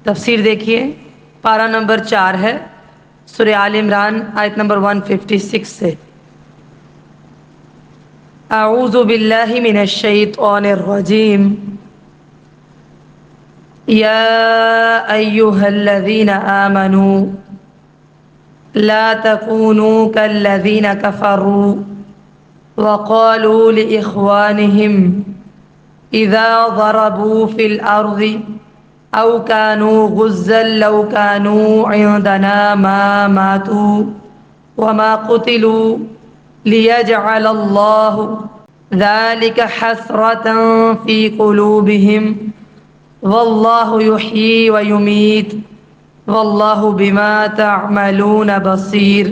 تفسیر دیکھیے، پارہ نمبر 4 ہے، سورہ آل عمران آیت نمبر 156 سے۔ اعوذ باللہ من الشیطان الرجیم، یا ایہا الذین آمنوا لا تکونوا کالذین کفروا وقالوا لإخوانهم إذا ضربوا في الأرض أو كانوا غزا لو كانوا عندنا ما ماتوا وما قتلوا ليجعل الله ذلك حسرة في قلوبهم والله يحيي ويميت واللہ بما تعملون بصیر۔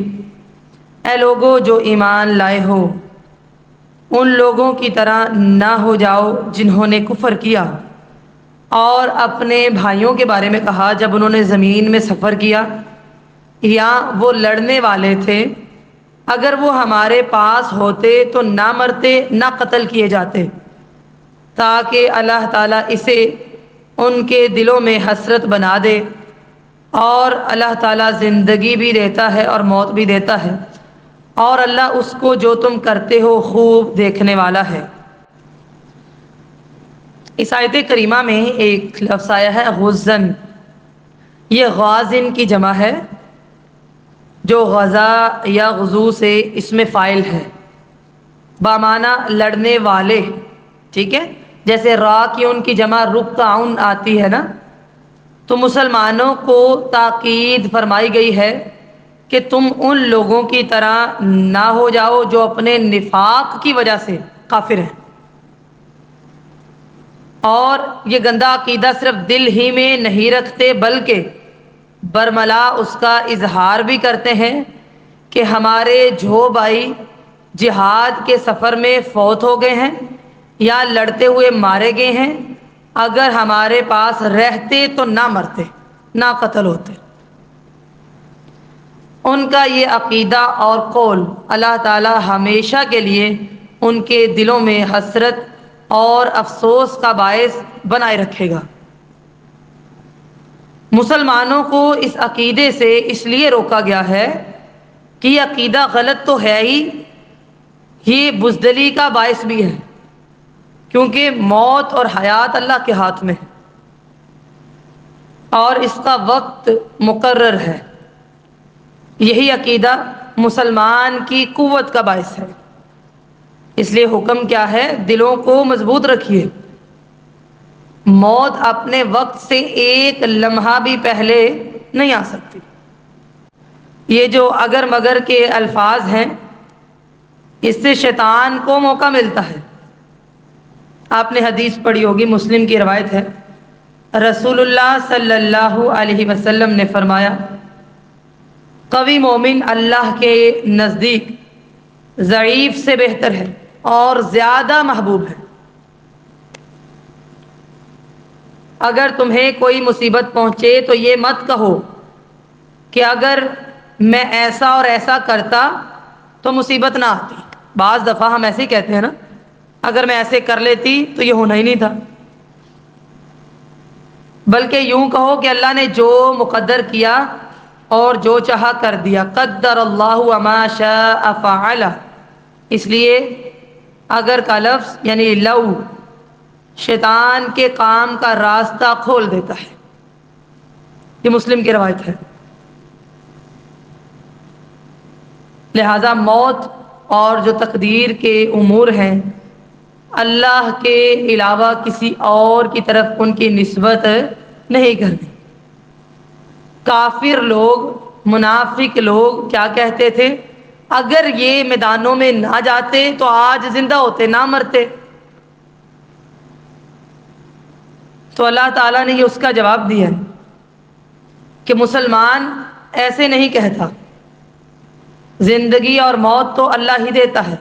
اے لوگو جو ایمان لائے ہو، ان لوگوں کی طرح نہ ہو جاؤ جنہوں نے کفر کیا اور اپنے بھائیوں کے بارے میں کہا جب انہوں نے زمین میں سفر کیا یا وہ لڑنے والے تھے، اگر وہ ہمارے پاس ہوتے تو نہ مرتے نہ قتل کیے جاتے، تاکہ اللہ تعالیٰ اسے ان کے دلوں میں حسرت بنا دے، اور اللہ تعالیٰ زندگی بھی دیتا ہے اور موت بھی دیتا ہے، اور اللہ اس کو جو تم کرتے ہو خوب دیکھنے والا ہے۔ اس آیت کریمہ میں ایک لفظ آیا ہے غزن، یہ غازن کی جمع ہے جو غزا یا غزو سے اسم فاعل ہے، بامعنی لڑنے والے، ٹھیک ہے؟ جیسے راکعون کی جمع رکعون آتی ہے نا، تو مسلمانوں کو تاکید فرمائی گئی ہے کہ تم ان لوگوں کی طرح نہ ہو جاؤ جو اپنے نفاق کی وجہ سے کافر ہیں، اور یہ گندا عقیدہ صرف دل ہی میں نہیں رکھتے بلکہ برملا اس کا اظہار بھی کرتے ہیں کہ ہمارے جو بھائی جہاد کے سفر میں فوت ہو گئے ہیں یا لڑتے ہوئے مارے گئے ہیں، اگر ہمارے پاس رہتے تو نہ مرتے نہ قتل ہوتے۔ ان کا یہ عقیدہ اور قول اللہ تعالی ہمیشہ کے لیے ان کے دلوں میں حسرت اور افسوس کا باعث بنائے رکھے گا۔ مسلمانوں کو اس عقیدے سے اس لیے روکا گیا ہے کہ یہ عقیدہ غلط تو ہے ہی، یہ بزدلی کا باعث بھی ہے، کیونکہ موت اور حیات اللہ کے ہاتھ میں ہے اور اس کا وقت مقرر ہے۔ یہی عقیدہ مسلمان کی قوت کا باعث ہے، اس لیے حکم کیا ہے؟ دلوں کو مضبوط رکھیے، موت اپنے وقت سے ایک لمحہ بھی پہلے نہیں آ سکتی۔ یہ جو اگر مگر کے الفاظ ہیں، اس سے شیطان کو موقع ملتا ہے۔ آپ نے حدیث پڑھی ہوگی، مسلم کی روایت ہے، رسول اللہ صلی اللہ علیہ وسلم نے فرمایا، قوی مومن اللہ کے نزدیک ضعیف سے بہتر ہے اور زیادہ محبوب ہے۔ اگر تمہیں کوئی مصیبت پہنچے تو یہ مت کہو کہ اگر میں ایسا اور ایسا کرتا تو مصیبت نہ آتی۔ بعض دفعہ ہم ایسے ہی کہتے ہیں نا، اگر میں ایسے کر لیتی تو یہ ہونا ہی نہیں تھا، بلکہ یوں کہو کہ اللہ نے جو مقدر کیا اور جو چاہا کر دیا، قدر اللہ وما شاء فعل۔ اس لیے اگر کا لفظ یعنی لو شیطان کے کام کا راستہ کھول دیتا ہے۔ یہ مسلم کی روایت ہے۔ لہذا موت اور جو تقدیر کے امور ہیں، اللہ کے علاوہ کسی اور کی طرف ان کی نسبت نہیں کرنی۔ کافر لوگ، منافق لوگ کیا کہتے تھے؟ اگر یہ میدانوں میں نہ جاتے تو آج زندہ ہوتے، نہ مرتے۔ تو اللہ تعالیٰ نے یہ اس کا جواب دیا کہ مسلمان ایسے نہیں کہتا، زندگی اور موت تو اللہ ہی دیتا ہے،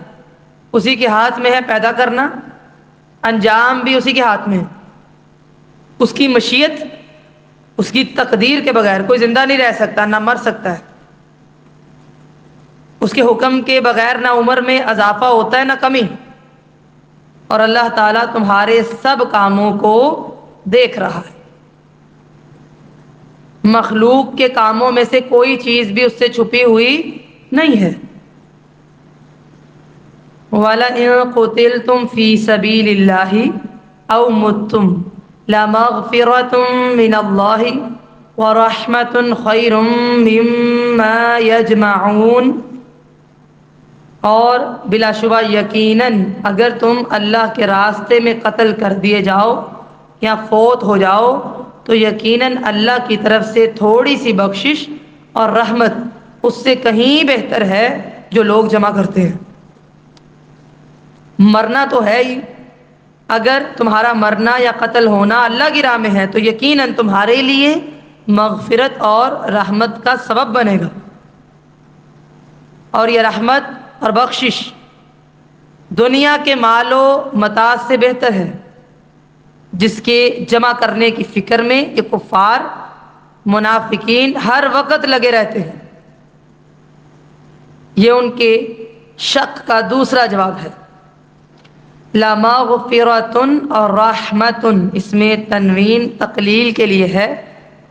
اسی کے ہاتھ میں ہے پیدا کرنا، انجام بھی اسی کے ہاتھ میں ہے۔ اس کی مشیت، اس کی تقدیر کے بغیر کوئی زندہ نہیں رہ سکتا، نہ مر سکتا ہے۔ اس کے حکم کے بغیر نہ عمر میں اضافہ ہوتا ہے نہ کمی، اور اللہ تعالیٰ تمہارے سب کاموں کو دیکھ رہا ہے۔ مخلوق کے کاموں میں سے کوئی چیز بھی اس سے چھپی ہوئی نہیں ہے۔ وَلَئِن قُتِلْتُمْ فِي سَبِيلِ اللَّهِ أَوْ مُتُّمْ لَمَغْفِرَةٌ مِّنَ اللَّهِ وَرَحْمَةٌ خَيْرٌ مِّمَّا يَجْمَعُونَ، اور بلا شبہ یقیناً اگر تم اللہ کے راستے میں قتل کر دیے جاؤ یا فوت ہو جاؤ تو یقیناً اللہ کی طرف سے تھوڑی سی بخشش اور رحمت اس سے کہیں بہتر ہے جو لوگ جمع کرتے ہیں۔ مرنا تو ہے ہی، اگر تمہارا مرنا یا قتل ہونا اللہ کی راہ میں ہے تو یقیناً تمہارے لیے مغفرت اور رحمت کا سبب بنے گا، اور یہ رحمت اور بخشش دنیا کے مال و متاع سے بہتر ہے جس کے جمع کرنے کی فکر میں یہ کفار منافقین ہر وقت لگے رہتے ہیں۔ یہ ان کے شک کا دوسرا جواب ہے۔ لَمَغْفِرَةٌ اور رَحْمَةٌ، اس میں تنوین تقلیل کے لیے ہے،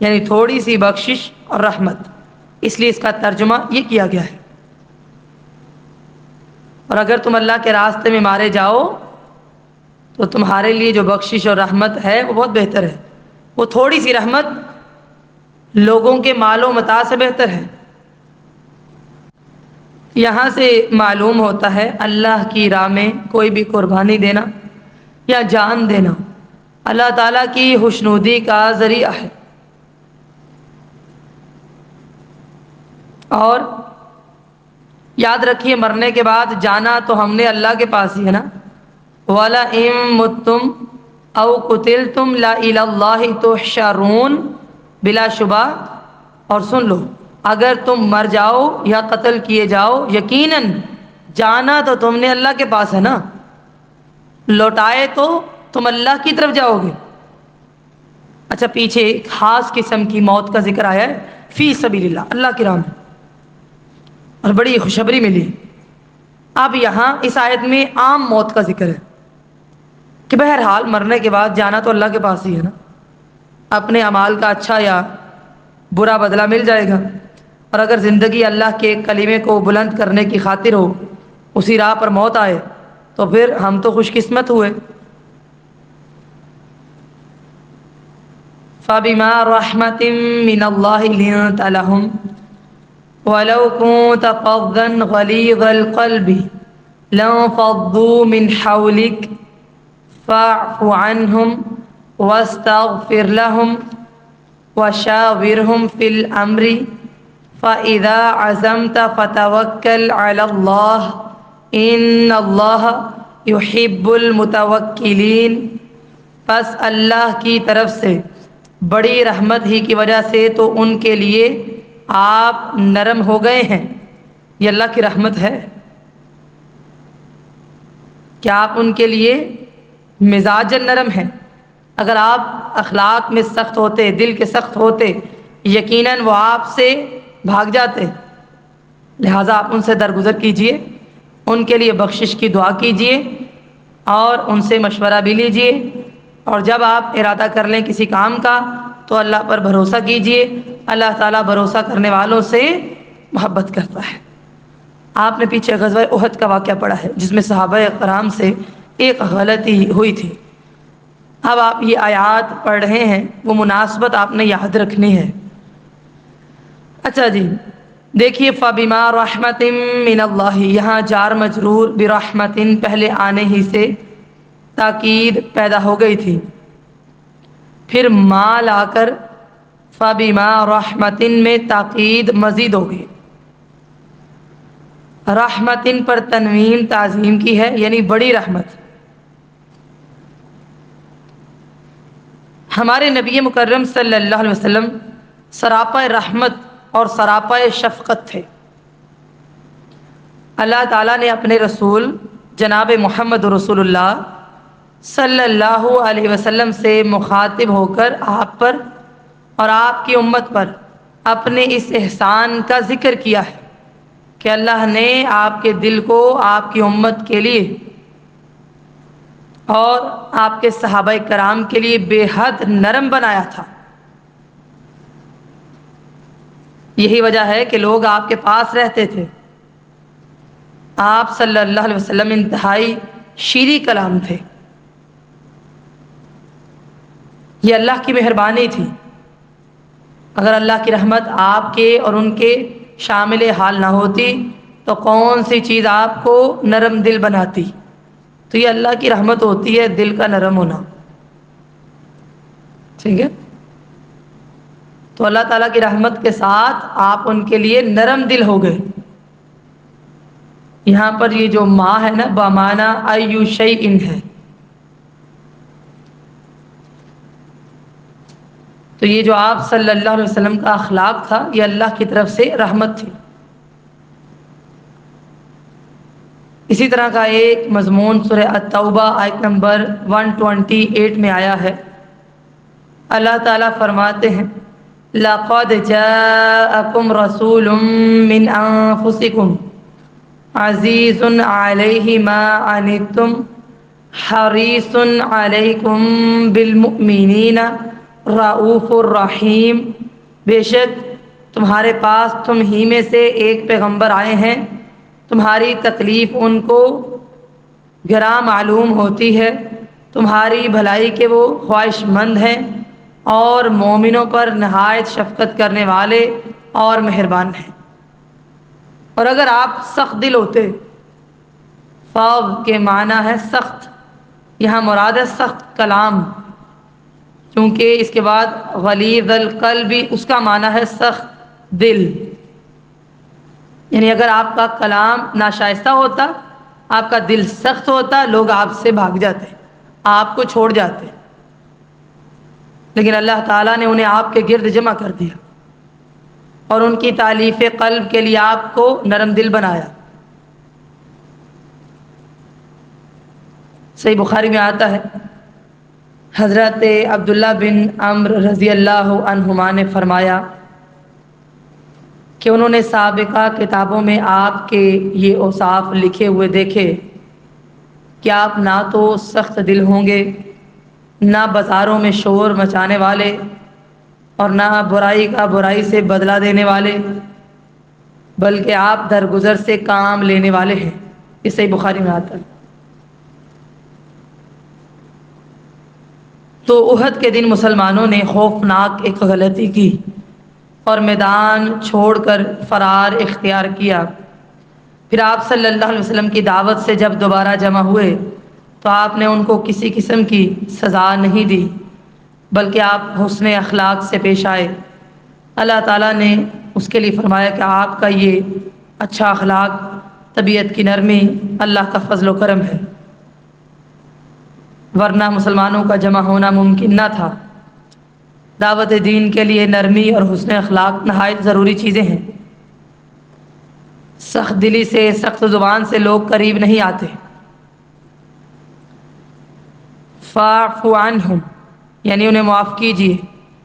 یعنی تھوڑی سی بخشش اور رحمت، اس لیے اس کا ترجمہ یہ کیا گیا ہے۔ اور اگر تم اللہ کے راستے میں مارے جاؤ تو تمہارے لیے جو بخشش اور رحمت ہے وہ بہت بہتر ہے۔ وہ تھوڑی سی رحمت لوگوں کے مال و متاع سے بہتر ہے۔ یہاں سے معلوم ہوتا ہے اللہ کی راہ میں کوئی بھی قربانی دینا یا جان دینا اللہ تعالیٰ کی خوشنودی کا ذریعہ ہے، اور یاد رکھیے مرنے کے بعد جانا تو ہم نے اللہ کے پاس ہی ہے نا۔ وَلَئِن مُتُّمْ أَوْ قُتِلْتُمْ لَإِلَى اللَّهِ تُحْشَرُونَ، بلا شبہ، اور سن لو، اگر تم مر جاؤ یا قتل کیے جاؤ یقیناً جانا تو تم نے اللہ کے پاس ہے نا، لوٹائے تو تم اللہ کی طرف جاؤ گے۔ اچھا، پیچھے ایک خاص قسم کی موت کا ذکر آیا ہے، فی سبیل اللہ، اللہ کی راہ میں، اور بڑی خوشخبری ملی۔ اب یہاں اس آیت میں عام موت کا ذکر ہے کہ بہرحال مرنے کے بعد جانا تو اللہ کے پاس ہی ہے نا، اپنے اعمال کا اچھا یا برا بدلہ مل جائے گا، اور اگر زندگی اللہ کے کلمے کو بلند کرنے کی خاطر ہو، اسی راہ پر موت آئے تو پھر ہم تو خوش قسمت ہوئے۔ فَبِمَا رَحْمَةٍ مِّنَ اللَّهِ لِنتَ لَهُمْ وَلَوْ كُنتَ فَظًّا غَلِيظَ الْقَلْبِ لَانفَضُّوا مِنْ حَوْلِكَ فَاعْفُ عَنْهُمْ وَاسْتَغْفِرْ لَهُمْ وَشَاوِرْهُمْ فِي الْأَمْرِ فَإِذَا عَزَمْتَ فَتَوَكَّلْ عَلَى اللَّهِ إِنَّ اللَّهَ يُحِبُّ الْمُتَوَكِّلِينَ، پس اللہ کی طرف سے بڑی رحمت ہی کی وجہ سے تو ان کے لیے آپ نرم ہو گئے ہیں۔ یہ اللہ کی رحمت ہے کہ آپ ان کے لیے مزاج نرم ہیں۔ اگر آپ اخلاق میں سخت ہوتے، دل کے سخت ہوتے، یقیناً وہ آپ سے بھاگ جاتے۔ لہٰذا آپ ان سے درگزر کیجئے، ان کے لیے بخشش کی دعا کیجئے اور ان سے مشورہ بھی لیجئے، اور جب آپ ارادہ کر لیں کسی کام کا تو اللہ پر بھروسہ کیجئے، اللہ تعالیٰ بھروسہ کرنے والوں سے محبت کرتا ہے۔ آپ نے پیچھے غزوہ احد کا واقعہ پڑھا ہے جس میں صحابہ کرام سے ایک غلطی ہوئی تھی۔ اب آپ یہ آیات پڑھ رہے ہیں، وہ مناسبت آپ نے یاد رکھنی ہے۔ اچھا جی، دیکھیے فَبِمَا رَحْمَةٍ مِّنَ اللَّهِ، یہاں جار مجرور برحمتن پہلے آنے ہی سے تاکید پیدا ہو گئی تھی، پھر ما لا کر فَبِمَا رَحْمَةٍ میں تاکید مزید ہو گئی۔ رحمتن پر تنوین تعظیم کی ہے، یعنی بڑی رحمت۔ ہمارے نبی مکرم صلی اللہ علیہ وسلم سراپا رحمت اور سراپا شفقت تھے۔ اللہ تعالیٰ نے اپنے رسول جناب محمد رسول اللہ صلی اللہ علیہ وسلم سے مخاطب ہو کر آپ پر اور آپ کی امت پر اپنے اس احسان کا ذکر کیا ہے کہ اللہ نے آپ کے دل کو آپ کی امت کے لیے اور آپ کے صحابہ کرام کے لیے بے حد نرم بنایا تھا۔ یہی وجہ ہے کہ لوگ آپ کے پاس رہتے تھے. آپ صلی اللہ علیہ وسلم انتہائی شیریں کلام تھے. یہ اللہ کی مہربانی تھی. اگر اللہ کی رحمت آپ کے اور ان کے شامل حال نہ ہوتی تو کون سی چیز آپ کو نرم دل بناتی. تو یہ اللہ کی رحمت ہوتی ہے، دل کا نرم ہونا. ٹھیک ہے. تو اللہ تعالیٰ کی رحمت کے ساتھ آپ ان کے لیے نرم دل ہو گئے. یہاں پر یہ جو ماں ہے نا بامانہ ایو شیء ہے. تو یہ جو آپ صلی اللہ علیہ وسلم کا اخلاق تھا یہ اللہ کی طرف سے رحمت تھی. اسی طرح کا ایک مضمون سورہ التوبہ آیت نمبر 128 میں آیا ہے. اللہ تعالیٰ فرماتے ہیں لَقَدْ جَاءَكُمْ رَسُولٌ مِّنْ أَنفُسِكُمْ عَزِيزٌ عَلَيْهِ مَا عَنِتُّمْ حَرِيصٌ عَلَيْكُمْ بِالْمُؤْمِنِينَ رؤوف الرحیم. بے شک تمہارے پاس تم ہی میں سے ایک پیغمبر آئے ہیں، تمہاری تکلیف ان کو گراں معلوم ہوتی ہے، تمہاری بھلائی کے وہ خواہش مند ہیں اور مومنوں پر نہایت شفقت کرنے والے اور مہربان ہیں. اور اگر آپ سخت دل ہوتے، فاض کے معنی ہے سخت، یہاں مراد ہے سخت کلام، کیونکہ اس کے بعد غلیظ القلب بھی اس کا معنی ہے سخت دل. یعنی اگر آپ کا کلام ناشائستہ ہوتا، آپ کا دل سخت ہوتا، لوگ آپ سے بھاگ جاتے، آپ کو چھوڑ جاتے. لیکن اللہ تعالیٰ نے انہیں آپ کے گرد جمع کر دیا اور ان کی تالیف قلب کے لیے آپ کو نرم دل بنایا. صحیح بخاری میں آتا ہے حضرت عبداللہ بن عمرو رضی اللہ عنہما نے فرمایا کہ انہوں نے سابقہ کتابوں میں آپ کے یہ اوصاف لکھے ہوئے دیکھے کہ آپ نہ تو سخت دل ہوں گے، نہ بازاروں میں شور مچانے والے، اور نہ برائی کا برائی سے بدلہ دینے والے، بلکہ آپ درگزر سے کام لینے والے ہیں. اس صحیح بخاری میں آتا ہے. تو احد کے دن مسلمانوں نے خوفناک ایک غلطی کی اور میدان چھوڑ کر فرار اختیار کیا. پھر آپ صلی اللہ علیہ وسلم کی دعوت سے جب دوبارہ جمع ہوئے تو آپ نے ان کو کسی قسم کی سزا نہیں دی، بلکہ آپ حسن اخلاق سے پیش آئے. اللہ تعالیٰ نے اس کے لیے فرمایا کہ آپ کا یہ اچھا اخلاق، طبیعت کی نرمی اللہ کا فضل و کرم ہے، ورنہ مسلمانوں کا جمع ہونا ممکن نہ تھا. دعوت دین کے لیے نرمی اور حسن اخلاق نہایت ضروری چیزیں ہیں. سخت دلی سے، سخت زبان سے لوگ قریب نہیں آتے. فاعف عنہم یعنی انہیں معاف کیجیے،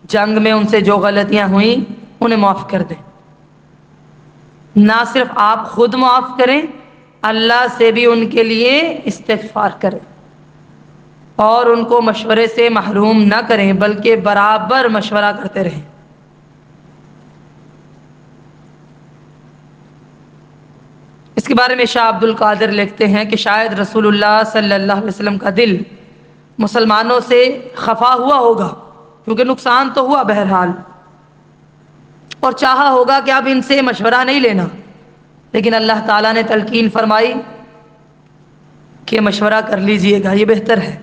جنگ میں ان سے جو غلطیاں ہوئیں انہیں معاف کر دیں. نہ صرف آپ خود معاف کریں، اللہ سے بھی ان کے لیے استغفار کریں اور ان کو مشورے سے محروم نہ کریں، بلکہ برابر مشورہ کرتے رہیں. اس کے بارے میں شاہ عبد القادر لکھتے ہیں کہ شاید رسول اللہ صلی اللہ علیہ وسلم کا دل مسلمانوں سے خفا ہوا ہوگا، کیونکہ نقصان تو ہوا بہرحال، اور چاہا ہوگا کہ اب ان سے مشورہ نہیں لینا. لیکن اللہ تعالیٰ نے تلقین فرمائی کہ مشورہ کر لیجئے گا، یہ بہتر ہے.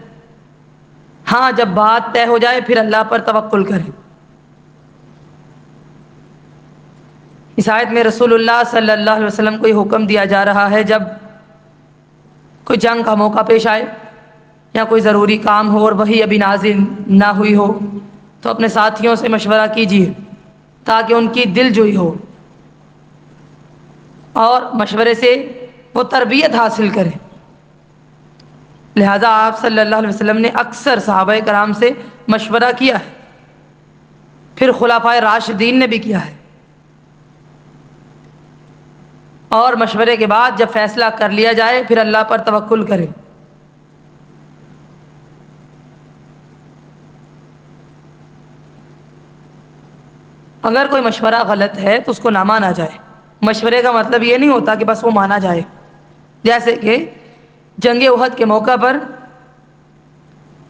ہاں جب بات طے ہو جائے پھر اللہ پر توکل کریں. اس آیت میں رسول اللہ صلی اللہ علیہ وسلم کو یہ حکم دیا جا رہا ہے جب کوئی جنگ کا موقع پیش آئے یا کوئی ضروری کام ہو اور وہی ابھی نازل نہ ہوئی ہو تو اپنے ساتھیوں سے مشورہ کیجیے تاکہ ان کی دل جوئی ہو اور مشورے سے وہ تربیت حاصل کریں. لہذا آپ صلی اللہ علیہ وسلم نے اکثر صحابہ کرام سے مشورہ کیا ہے، پھر خلفائے راشدین نے بھی کیا ہے، اور مشورے کے بعد جب فیصلہ کر لیا جائے پھر اللہ پر توکل کریں. اگر کوئی مشورہ غلط ہے تو اس کو نہ مانا جائے۔ مشورے کا مطلب یہ نہیں ہوتا کہ بس وہ مانا جائے۔ جیسے کہ جنگ احد کے موقع پر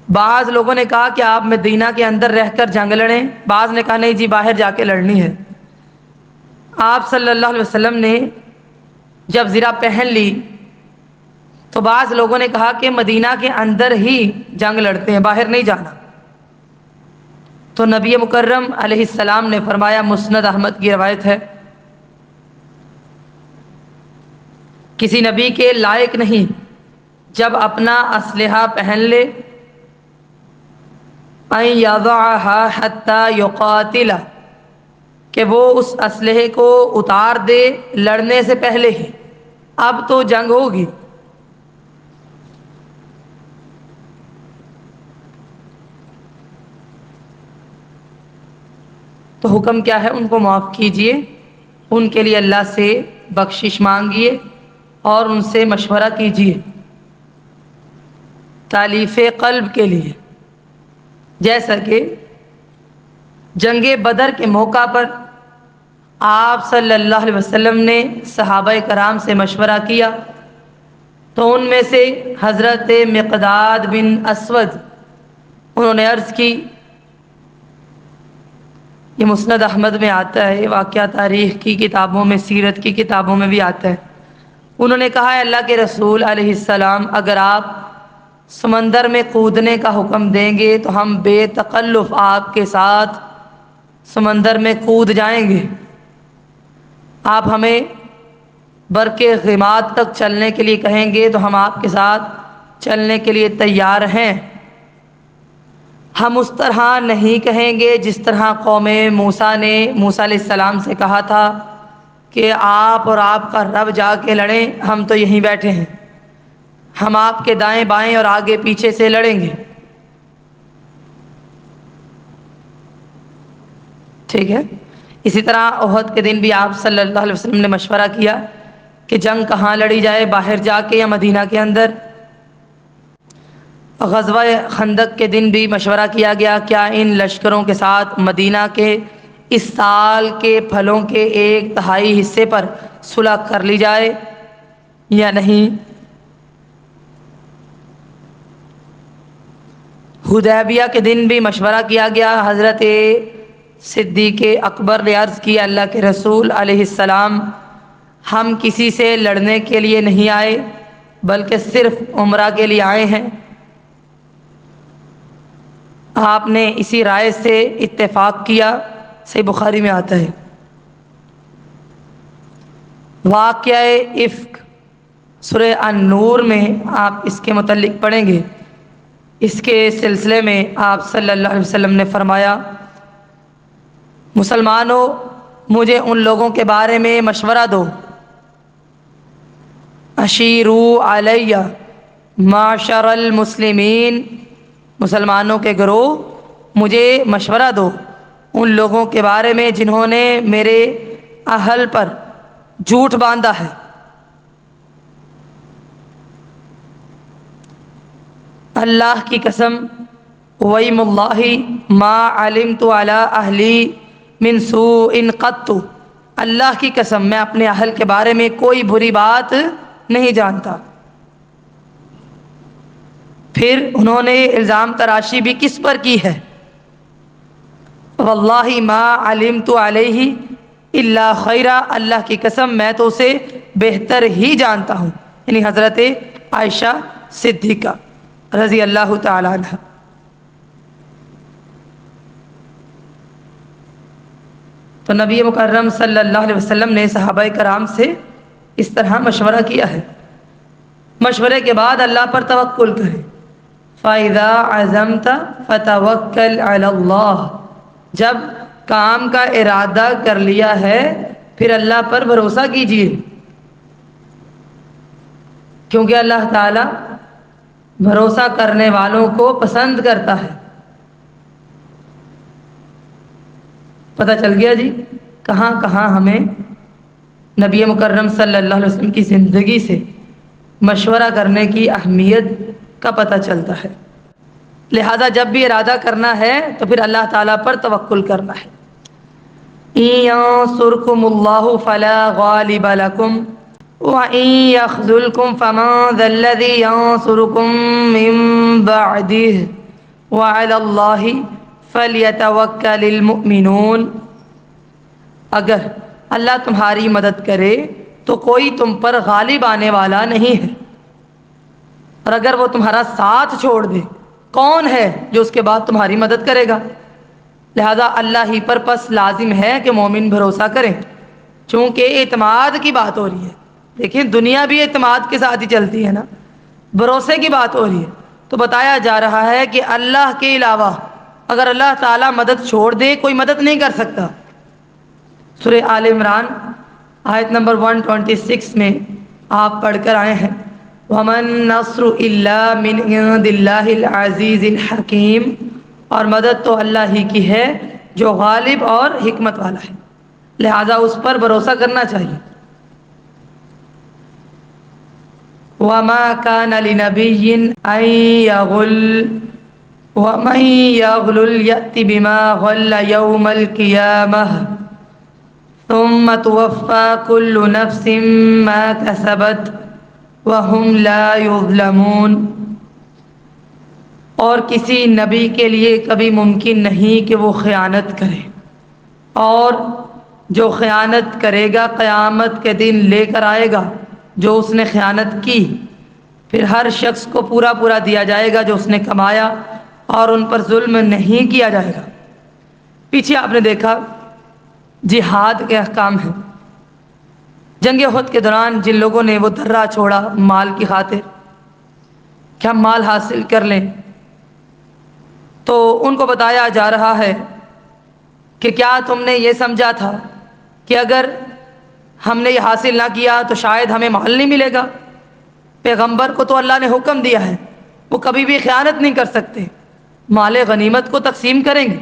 بعض لوگوں نے کہا کہ آپ مدینہ کے اندر رہ کر جنگ لڑیں، بعض نے کہا نہیں جی باہر جا کے لڑنی ہے۔ آپ صلی اللہ علیہ وسلم نے جب زرہ پہن لی تو بعض لوگوں نے کہا کہ مدینہ کے اندر ہی جنگ لڑتے ہیں، باہر نہیں جانا۔ تو نبی مکرم علیہ السلام نے فرمایا، مسند احمد کی روایت ہے، کسی نبی کے لائق نہیں جب اپنا اسلحہ پہن لے ان یضعها حتی یقاتل، کہ وہ اس اسلحے کو اتار دے لڑنے سے پہلے ہی۔ اب تو جنگ ہوگی، تو حکم کیا ہے؟ ان کو معاف کیجئے، ان کے لیے اللہ سے بخشش مانگیے اور ان سے مشورہ کیجئے تالیف قلب کے لیے۔ جیسا کہ جنگ بدر کے موقع پر آپ صلی اللہ علیہ وسلم نے صحابہ کرام سے مشورہ کیا تو ان میں سے حضرت مقداد بن اسود، انہوں نے عرض کی، یہ مسند احمد میں آتا ہے، واقعہ تاریخ کی کتابوں میں، سیرت کی کتابوں میں بھی آتا ہے۔ انہوں نے کہا ہے اللہ کے رسول علیہ السلام، اگر آپ سمندر میں کودنے کا حکم دیں گے تو ہم بے تکلف آپ کے ساتھ سمندر میں کود جائیں گے۔ آپ ہمیں برق غماد تک چلنے کے لیے کہیں گے تو ہم آپ کے ساتھ چلنے کے لیے تیار ہیں۔ ہم اس طرح نہیں کہیں گے جس طرح قوم موسیٰ نے موسیٰ علیہ السلام سے کہا تھا کہ آپ اور آپ کا رب جا کے لڑیں، ہم تو یہیں بیٹھے ہیں، ہم آپ کے دائیں بائیں اور آگے پیچھے سے لڑیں گے۔ ٹھیک ہے۔ اسی طرح احد کے دن بھی آپ صلی اللہ علیہ وسلم نے مشورہ کیا کہ جنگ کہاں لڑی جائے، باہر جا کے یا مدینہ کے اندر۔ غزوہ خندق کے دن بھی مشورہ کیا گیا، کیا ان لشکروں کے ساتھ مدینہ کے اس سال کے پھلوں کے 1/3 حصے پر صلح کر لی جائے یا نہیں۔ حدیبیہ کے دن بھی مشورہ کیا گیا، حضرت صدیق اکبر نے عرض کیا، اللہ کے رسول علیہ السلام، ہم کسی سے لڑنے کے لیے نہیں آئے بلکہ صرف عمرہ کے لیے آئے ہیں۔ آپ نے اسی رائے سے اتفاق کیا، صحیح بخاری میں آتا ہے۔ واقعہ افک سورہ النور میں آپ اس کے متعلق پڑھیں گے۔ اس کے سلسلے میں آپ صلی اللہ علیہ وسلم نے فرمایا، مسلمانوں، مجھے ان لوگوں کے بارے میں مشورہ دو، اشیرو علیہ معشر المسلمین، مسلمانوں کے گروہ، مجھے مشورہ دو ان لوگوں کے بارے میں جنہوں نے میرے اہل پر جھوٹ باندھا ہے۔ اللہ کی قسم، ویم اللہ ما علمت علی اہلی من سوء قط، اللہ کی قسم میں اپنے اہل کے بارے میں کوئی بری بات نہیں جانتا۔ پھر انہوں نے الزام تراشی بھی کس پر کی ہے؟ واللہ ما علمت علیہ الا خیرا، اللہ کی قسم میں تو اسے بہتر ہی جانتا ہوں، یعنی حضرت عائشہ صدیقہ رضی اللہ تعالی عنہ۔ تو نبی مکرم صلی اللہ علیہ وسلم نے صحابہ کرام سے اس طرح مشورہ کیا ہے۔ مشورے کے بعد اللہ پر توکل کریں۔ فَإِذَا عَزَمْتَ فَتَوَكَّلْ عَلَى اللَّهِ، جب کام کا ارادہ کر لیا ہے پھر اللہ پر بھروسہ کیجیے، کیونکہ اللہ تعالی بھروسہ کرنے والوں کو پسند کرتا ہے۔ پتہ چل گیا جی کہاں کہاں ہمیں نبی مکرم صلی اللہ علیہ وسلم کی زندگی سے مشورہ کرنے کی اہمیت کا پتہ چلتا ہے۔ لہذا جب بھی ارادہ کرنا ہے تو پھر اللہ تعالیٰ پر توکل کرنا ہے۔ إن ينصركم الله فلا غالب لكم وإن يخذلكم فمن ذا الذي ينصركم من بعده وعلى الله فليتوكل المؤمنون۔ اگر اللہ تمہاری مدد کرے تو کوئی تم پر غالب آنے والا نہیں ہے، اور اگر وہ تمہارا ساتھ چھوڑ دے کون ہے جو اس کے بعد تمہاری مدد کرے گا؟ لہذا اللہ ہی پر پس لازم ہے کہ مومن بھروسہ کریں، چونکہ اعتماد کی بات ہو رہی ہے۔ دیکھیں دنیا بھی اعتماد کے ساتھ ہی چلتی ہے نا، بھروسے کی بات ہو رہی ہے، تو بتایا جا رہا ہے کہ اللہ کے علاوہ اگر اللہ تعالیٰ مدد چھوڑ دے کوئی مدد نہیں کر سکتا۔ سورہ آل عمران آیت نمبر 126 میں آپ پڑھ کر آئے ہیں وَمَن نَّصْرُ إِلَّا مِنْ عِندِ اللَّهِ الْعَزِيزِ الْحَكِيمِ، اور مدد تو اللہ ہی کی ہے جو غالب اور حکمت والا ہے، لہذا اس پر بھروسہ کرنا چاہیے۔ وَمَا كَانَ لِنَبِيٍّ أَن يَغُلَّ وَمَن يَغْلُلْ يَأْتِ بِمَا غَلَّ يَوْمَ الْقِيَامَةِ ثُمَّ تُوَفَّى كُلُّ نَفْسٍ مَا كَسَبَتْ وَهُمْ لَا يُظْلَمُونَ۔ اور کسی نبی کے لیے کبھی ممکن نہیں کہ وہ خیانت کرے، اور جو خیانت کرے گا قیامت کے دن لے کر آئے گا جو اس نے خیانت کی، پھر ہر شخص کو پورا پورا دیا جائے گا جو اس نے کمایا، اور ان پر ظلم نہیں کیا جائے گا۔ پیچھے آپ نے دیکھا جہاد کے احکام ہیں۔ جنگ احد کے دوران جن لوگوں نے وہ درہ چھوڑا مال کی خاطر کہ ہم مال حاصل کر لیں، تو ان کو بتایا جا رہا ہے کہ کیا تم نے یہ سمجھا تھا کہ اگر ہم نے یہ حاصل نہ کیا تو شاید ہمیں مال نہیں ملے گا؟ پیغمبر کو تو اللہ نے حکم دیا ہے وہ کبھی بھی خیانت نہیں کر سکتے، مال غنیمت کو تقسیم کریں گے،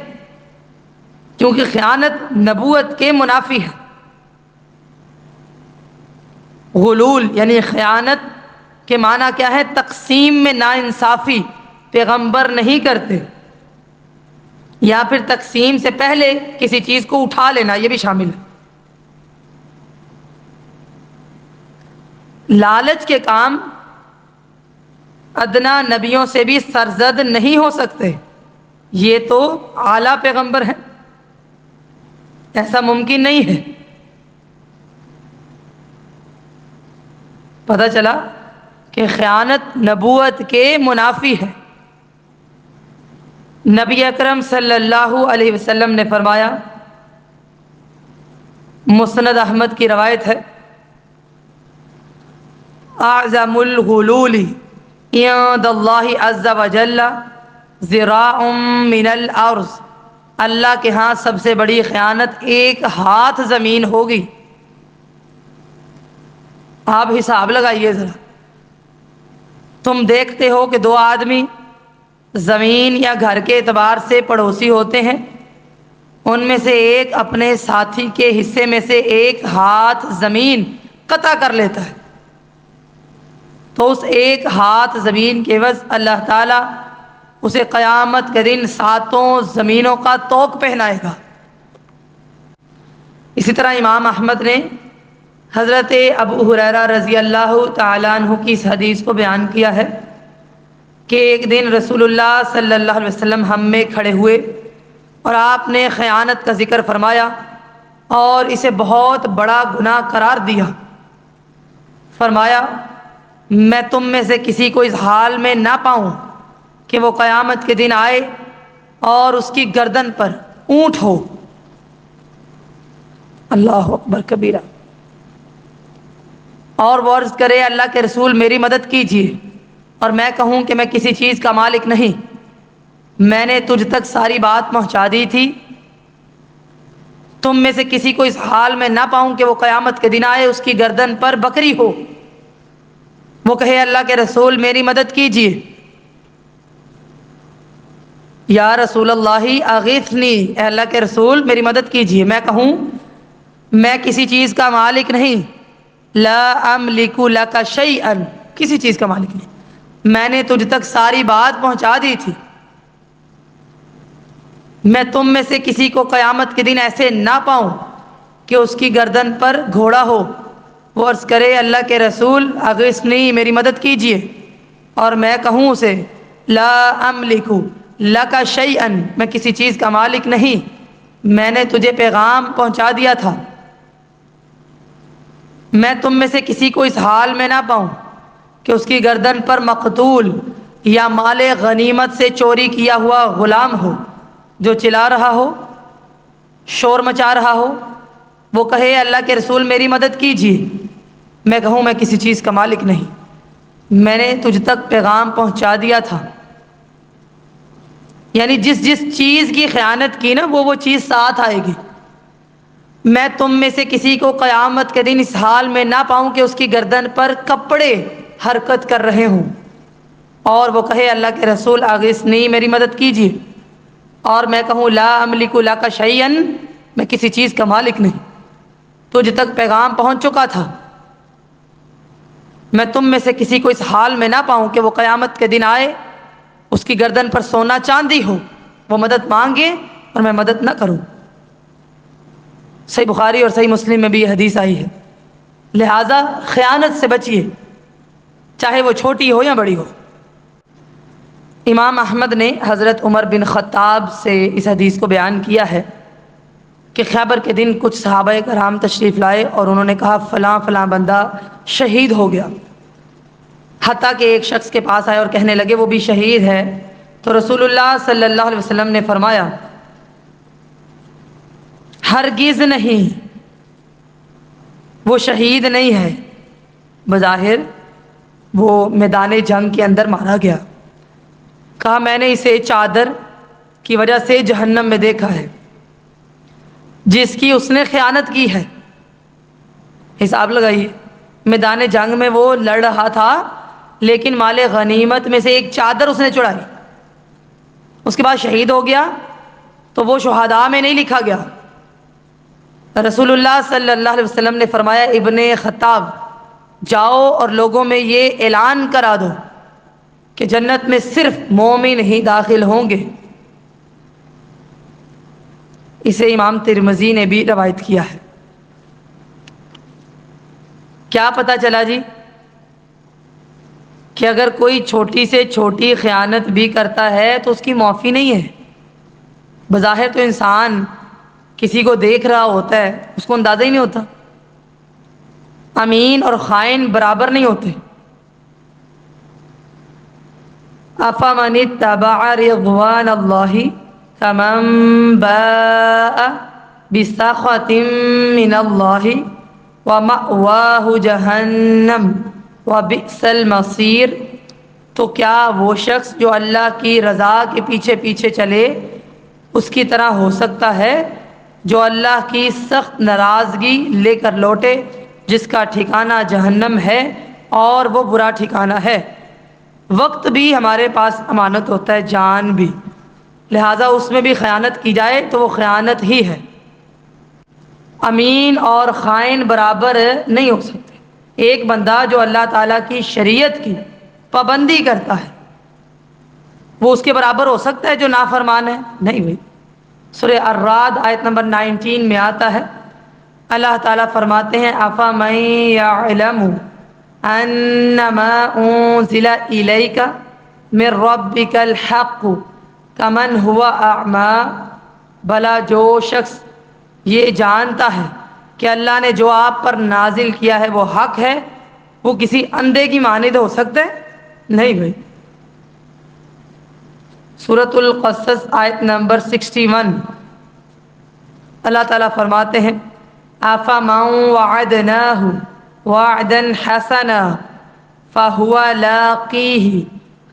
کیونکہ خیانت نبوت کے منافی ہے۔ غلول یعنی خیانت کے معنی کیا ہے؟ تقسیم میں ناانصافی پیغمبر نہیں کرتے، یا پھر تقسیم سے پہلے کسی چیز کو اٹھا لینا یہ بھی شامل ہے۔ لالچ کے کام ادنا نبیوں سے بھی سرزد نہیں ہو سکتے، یہ تو اعلیٰ پیغمبر ہیں، ایسا ممکن نہیں ہے۔ پتہ چلا کہ خیانت نبوت کے منافی ہے۔ نبی اکرم صلی اللہ علیہ وسلم نے فرمایا، مسند احمد کی روایت ہے، اعظم الغلول عند اللہ عز وجل ذراع من الارض، اللہ کے ہاں سب سے بڑی خیانت ایک ہاتھ زمین ہوگی۔ آپ حساب لگائیے ذرا، تم دیکھتے ہو کہ دو آدمی زمین یا گھر کے اعتبار سے پڑوسی ہوتے ہیں، ان میں سے ایک اپنے ساتھی کے حصے میں سے ایک ہاتھ زمین قطع کر لیتا ہے، تو اس ایک ہاتھ زمین کے عوض اللہ تعالیٰ اسے قیامت کے دن 7 زمینوں کا طوق پہنائے گا۔ اسی طرح امام احمد نے حضرت ابو ہریرہ رضی اللہ تعالیٰ عنہ کی اس حدیث کو بیان کیا ہے کہ ایک دن رسول اللہ صلی اللہ علیہ وسلم ہم میں کھڑے ہوئے اور آپ نے خیانت کا ذکر فرمایا اور اسے بہت بڑا گناہ قرار دیا۔ فرمایا، میں تم میں سے کسی کو اس حال میں نہ پاؤں کہ وہ قیامت کے دن آئے اور اس کی گردن پر اونٹ ہو۔ اللہ اکبر کبیرہ، اور وہ عرض کرے، اللہ کے رسول میری مدد کیجیے، اور میں کہوں کہ میں کسی چیز کا مالک نہیں، میں نے تجھ تک ساری بات پہنچا دی تھی، تم میں سے کسی کو اس حال میں نہ پاؤں کہ وہ قیامت کے دن آئے اس کی گردن پر بکری ہو، وہ کہے اللہ کے رسول میری مدد کیجیے، یا رسول اللہ اغیثنی، اے اللہ کے رسول میری مدد کیجیے، میں کہوں میں کسی چیز کا مالک نہیں، لا املک لک شیئا، کسی چیز کا مالک نہیں، میں نے تجھ تک ساری بات پہنچا دی تھی۔ میں تم میں سے کسی کو قیامت کے دن ایسے نہ پاؤں کہ اس کی گردن پر گھوڑا ہو، وہ عرض کرے اللہ کے رسول اغثنی، میری مدد کیجیے، اور میں کہوں اسے لا املک لک شیئا، میں کسی چیز کا مالک نہیں، میں نے تجھے پیغام پہنچا دیا تھا۔ میں تم میں سے کسی کو اس حال میں نہ پاؤں کہ اس کی گردن پر مقتول یا مال غنیمت سے چوری کیا ہوا غلام ہو، جو چلا رہا ہو، شور مچا رہا ہو، وہ کہے اللہ کے رسول میری مدد کیجیے، میں کہوں میں کسی چیز کا مالک نہیں، میں نے تجھ تک پیغام پہنچا دیا تھا۔ یعنی جس جس چیز کی خیانت کی نا وہ چیز ساتھ آئے گی۔ میں تم میں سے کسی کو قیامت کے دن اس حال میں نہ پاؤں کہ اس کی گردن پر کپڑے حرکت کر رہے ہوں اور وہ کہے اللہ کے رسول اغثنی، میری مدد کیجیے، اور میں کہوں لا املک لک شیئا، میں کسی چیز کا مالک نہیں، تجھ تک پیغام پہنچ چکا تھا۔ میں تم میں سے کسی کو اس حال میں نہ پاؤں کہ وہ قیامت کے دن آئے، اس کی گردن پر سونا چاندی ہو، وہ مدد مانگے اور میں مدد نہ کروں۔ صحیح بخاری اور صحیح مسلم میں بھی یہ حدیث آئی ہے۔ لہٰذا خیانت سے بچیے، چاہے وہ چھوٹی ہو یا بڑی ہو۔ امام احمد نے حضرت عمر بن خطاب سے اس حدیث کو بیان کیا ہے کہ خیبر کے دن کچھ صحابہ کرام تشریف لائے اور انہوں نے کہا فلاں فلاں بندہ شہید ہو گیا، حتیٰ کہ ایک شخص کے پاس آئے اور کہنے لگے وہ بھی شہید ہے، تو رسول اللہ صلی اللہ علیہ وسلم نے فرمایا ہرگز نہیں، وہ شہید نہیں ہے، بظاہر وہ میدان جنگ کے اندر مارا گیا۔ کہا میں نے اسے چادر کی وجہ سے جہنم میں دیکھا ہے جس کی اس نے خیانت کی ہے۔ حساب لگائیے، میدان جنگ میں وہ لڑ رہا تھا لیکن مال غنیمت میں سے ایک چادر اس نے چڑھائی، اس کے بعد شہید ہو گیا تو وہ شہداء میں نہیں لکھا گیا۔ رسول اللہ صلی اللہ علیہ وسلم نے فرمایا ابن خطاب جاؤ اور لوگوں میں یہ اعلان کرا دو کہ جنت میں صرف مومن ہی داخل ہوں گے۔ اسے امام ترمذی نے بھی روایت کیا ہے۔ کیا پتہ چلا جی کہ اگر کوئی چھوٹی سے چھوٹی خیانت بھی کرتا ہے تو اس کی معافی نہیں ہے۔ بظاہر تو انسان کسی کو دیکھ رہا ہوتا ہے، اس کو اندازہ ہی نہیں ہوتا۔ امین اور خائن برابر نہیں ہوتے۔ افمن اتبع رضوان اللہ کمن باء بسخط من اللہ ومأواہ جہنم وبئس المصیر، تو کیا وہ شخص جو اللہ کی رضا کے پیچھے پیچھے چلے اس کی طرح ہو سکتا ہے جو اللہ کی سخت ناراضگی لے کر لوٹے، جس کا ٹھکانہ جہنم ہے اور وہ برا ٹھکانہ ہے۔ وقت بھی ہمارے پاس امانت ہوتا ہے، جان بھی، لہٰذا اس میں بھی خیانت کی جائے تو وہ خیانت ہی ہے۔ امین اور خائن برابر نہیں ہو سکتے۔ ایک بندہ جو اللہ تعالیٰ کی شریعت کی پابندی کرتا ہے وہ اس کے برابر ہو سکتا ہے جو نافرمان ہے؟ نہیں بھائی۔ سورہ الرعد آیت نمبر 19 میں آتا ہے، اللہ تعالیٰ فرماتے ہیں افمن یعلم انما انزل الیک من ربک الحق کمن هو اعمی، بھلا جو شخص یہ جانتا ہے کہ اللہ نے جو آپ پر نازل کیا ہے وہ حق ہے، وہ کسی اندھے کی مانند ہو سکتا ہے؟ نہیں بھائی۔ سورۃ القصص آیت نمبر 61 اللہ تعالیٰ فرماتے ہیں أَفَمَنْ وَعَدْنَاهُ وَعْدًا حَسَنًا فَهُوَ لَاقِيهِ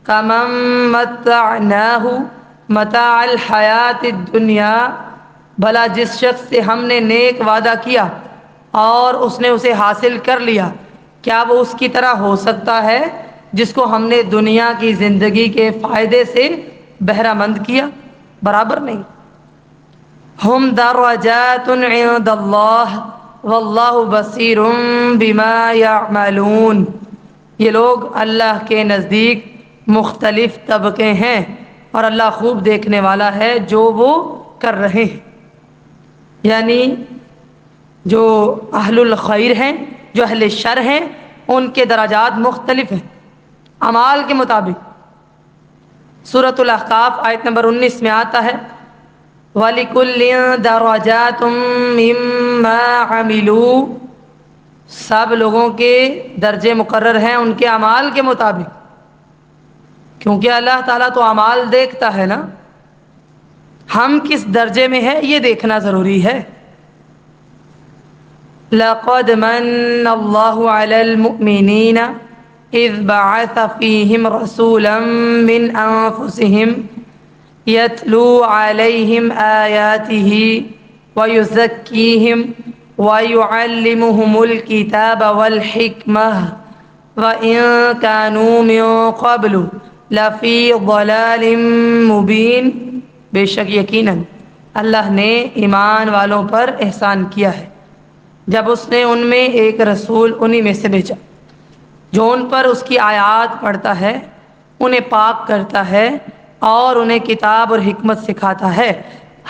كَمَنْ مَتَّعْنَاهُ مَتَاعَ الْحَيَاةِ الدُّنْيَا، بھلا جس شخص سے ہم نے نیک وعدہ کیا اور اس نے اسے حاصل کر لیا، کیا وہ اس کی طرح ہو سکتا ہے جس کو ہم نے دنیا کی زندگی کے فائدے سے بہرہ مند کیا؟ برابر نہیں۔ ہم درجات عند اللہ واللہ بصیر بما یعملون، یہ لوگ اللہ کے نزدیک مختلف طبقے ہیں اور اللہ خوب دیکھنے والا ہے جو وہ کر رہے ہیں، یعنی جو اہل الخیر ہیں، جو اہل شر ہیں، ان کے درجات مختلف ہیں اعمال کے مطابق۔ سورۃ الاحقاف آیت نمبر 19 میں آتا ہے وَلِكُلٍّ دَرَجَاتٌ مِّمَّا عَمِلُوا، سب لوگوں کے درجے مقرر ہیں ان کے اعمال کے مطابق، کیونکہ اللہ تعالیٰ تو اعمال دیکھتا ہے نا، ہم کس درجے میں ہیں یہ دیکھنا ضروری ہے۔ لَقَدْ مَنَّ اللَّهُ عَلَى الْمُؤْمِنِينَ إِذْ بَعَثَ فِيهِمْ رَسُولًا مِّنْ أَنفُسِهِمْ يَتْلُو عَلَيْهِمْ آيَاتِهِ وَيُزَكِّيهِمْ وَيُعَلِّمُهُمُ الْكِتَابَ وَالْحِكْمَةَ وَإِن كَانُوا مِن قَبْلُ لَفِي ضَلَالٍ مُبِينٍ، بے شک یقیناً اللہ نے ایمان والوں پر احسان کیا ہے جب اس نے ان میں ایک رسول انہی میں سے بھیجا جو ان پر اس کی آیات پڑھتا ہے، انہیں پاک کرتا ہے اور انہیں کتاب اور حکمت سکھاتا ہے،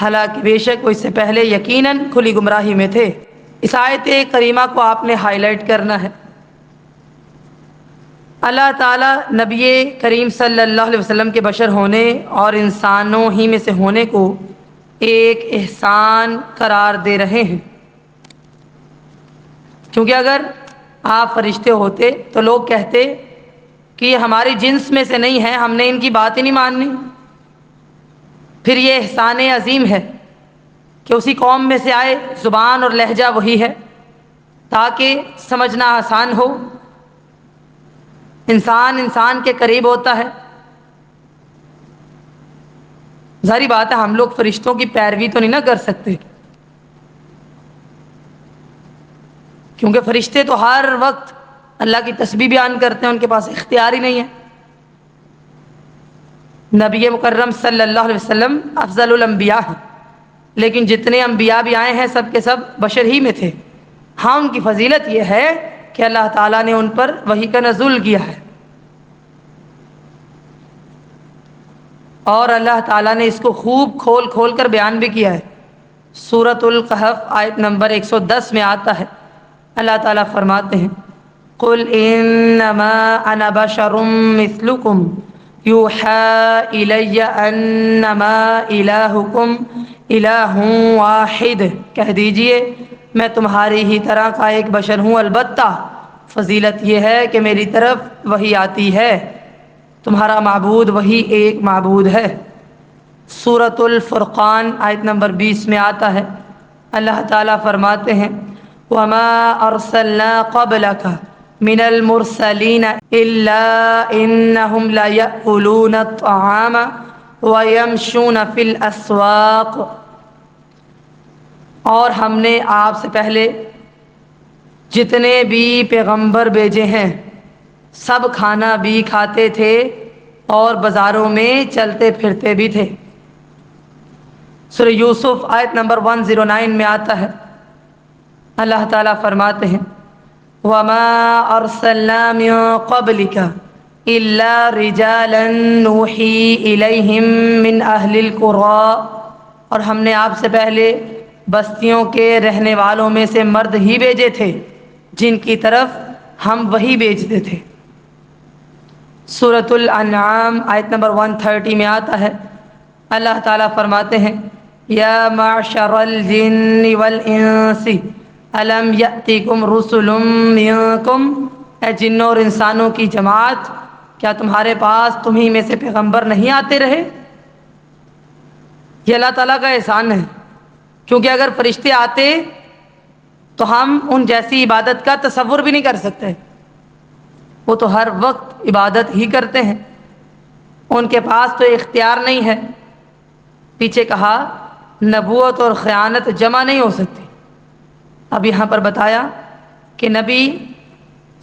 حالانکہ بے شک وہ اس سے پہلے یقیناً کھلی گمراہی میں تھے۔ اس آیت کریمہ کو آپ نے ہائی لائٹ کرنا ہے۔ اللہ تعالیٰ نبی کریم صلی اللہ علیہ وسلم کے بشر ہونے اور انسانوں ہی میں سے ہونے کو ایک احسان قرار دے رہے ہیں، کیونکہ اگر آپ فرشتے ہوتے تو لوگ کہتے کہ یہ ہماری جنس میں سے نہیں ہے، ہم نے ان کی بات ہی نہیں ماننی۔ پھر یہ احسان عظیم ہے کہ اسی قوم میں سے آئے، زبان اور لہجہ وہی ہے تاکہ سمجھنا آسان ہو، انسان انسان کے قریب ہوتا ہے۔ ظاہری بات ہے ہم لوگ فرشتوں کی پیروی تو نہیں نہ کر سکتے، کیونکہ فرشتے تو ہر وقت اللہ کی تسبیح بیان کرتے ہیں، ان کے پاس اختیار ہی نہیں ہے۔ نبی مکرم صلی اللہ علیہ وسلم افضل الانبیاء ہیں، لیکن جتنے انبیاء بھی آئے ہیں سب کے سب بشر ہی میں تھے۔ ہاں ان کی فضیلت یہ ہے کہ اللہ تعالیٰ نے ان پر وحی کا نزول کیا ہے، اور اللہ تعالیٰ نے اس کو خوب کھول کھول کر بیان بھی کیا ہے۔ سورۃ الکہف آیت نمبر 110 میں آتا ہے، اللہ تعالیٰ فرماتے ہیں قُلْ إِنَّمَا أَنَا بَشَرٌ مِثْلُكُمْ يُوحَىٰ إِلَيَّ أَنَّمَا إِلَٰهُكُمْ إِلَٰهٌ وَاحِدٌ، کہہ دیجئے میں تمہاری ہی طرح کا ایک بشر ہوں، البتہ فضیلت یہ ہے کہ میری طرف وحی آتی ہے، تمہارا معبود وہی ایک معبود ہے۔ سورۃ الفرقان آیت نمبر 20 میں آتا ہے، اللہ تعالیٰ فرماتے ہیں وَمَا أَرْسَلْنَا قَبْلَكَ مِنَ الْمُرْسَلِينَ إِلَّا إِنَّهُمْ لَيَأْكُلُونَ الطَّعَامَ وَيَمْشُونَ فِي الْأَسْوَاقِ، اور ہم نے آپ سے پہلے جتنے بھی پیغمبر بھیجے ہیں سب کھانا بھی کھاتے تھے اور بازاروں میں چلتے پھرتے بھی تھے۔ سورہ یوسف آیت نمبر 109 میں آتا ہے، اللہ تعالیٰ فرماتے ہیں وَمَا أَرْسَلْنَا مِن قَبْلِكَ إِلَّا رِجَالًا نُوحِي إِلَيْهِم مِّنْ أَهْلِ الْقُرَىٰ، اور ہم نے آپ سے پہلے بستیوں کے رہنے والوں میں سے مرد ہی بھیجے تھے جن کی طرف ہم وہی بھیجتے تھے۔ سورۃ الانعام آیت نمبر 130 میں آتا ہے، اللہ تعالیٰ فرماتے ہیں یا معشر الجن والانس الم یأتکم رسل منکم، اے جنوں اور انسانوں کی جماعت کیا تمہارے پاس تمہیں میں سے پیغمبر نہیں آتے رہے؟ یہ اللہ تعالیٰ کا احسان ہے، کیونکہ اگر فرشتے آتے تو ہم ان جیسی عبادت کا تصور بھی نہیں کر سکتے، وہ تو ہر وقت عبادت ہی کرتے ہیں، ان کے پاس تو اختیار نہیں ہے۔ پیچھے کہا نبوت اور خیانت جمع نہیں ہو سکتی، اب یہاں پر بتایا کہ نبی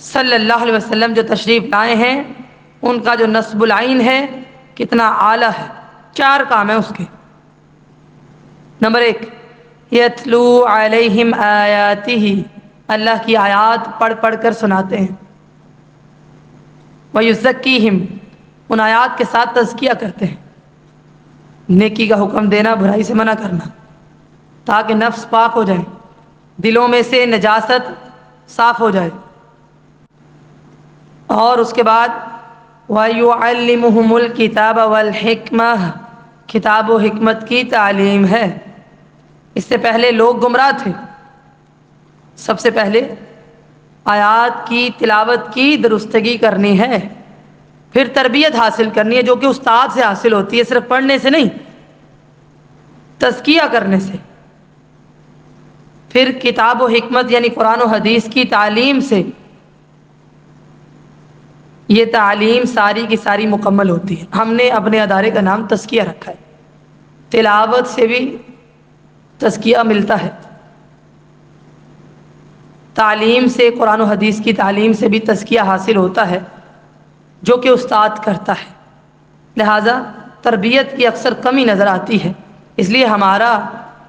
صلی اللہ علیہ وسلم جو تشریف لائے ہیں ان کا جو نصب العین ہے کتنا اعلیٰ ہے۔ 4 کام ہیں اس کے۔ نمبر 1 یتلو علیہم آیاتہ، اللہ کی آیات پڑھ پڑھ کر سناتے ہیں، ویزکیہم، ان آیات کے ساتھ تزکیہ کرتے ہیں، نیکی کا حکم دینا، برائی سے منع کرنا، تاکہ نفس پاک ہو جائے، دلوں میں سے نجاست صاف ہو جائے۔ اور اس کے بعد وَيُعَلِّمُهُمُ الْكِتَابَ وَالْحِكْمَةَ، کتاب و حکمت کی تعلیم ہے۔ اس سے پہلے لوگ گمراہ تھے، سب سے پہلے آیات کی تلاوت کی درستگی کرنی ہے، پھر تربیت حاصل کرنی ہے جو کہ استاد سے حاصل ہوتی ہے، صرف پڑھنے سے نہیں، تزکیہ کرنے سے، پھر کتاب و حکمت یعنی قرآن و حدیث کی تعلیم سے یہ تعلیم ساری کی ساری مکمل ہوتی ہے۔ ہم نے اپنے ادارے کا نام تزکیہ رکھا ہے، تلاوت سے بھی تزکیہ ملتا ہے، تعلیم سے، قرآن و حدیث کی تعلیم سے بھی تزکیہ حاصل ہوتا ہے جو کہ استاد کرتا ہے۔ لہٰذا تربیت کی اکثر کمی نظر آتی ہے، اس لیے ہمارا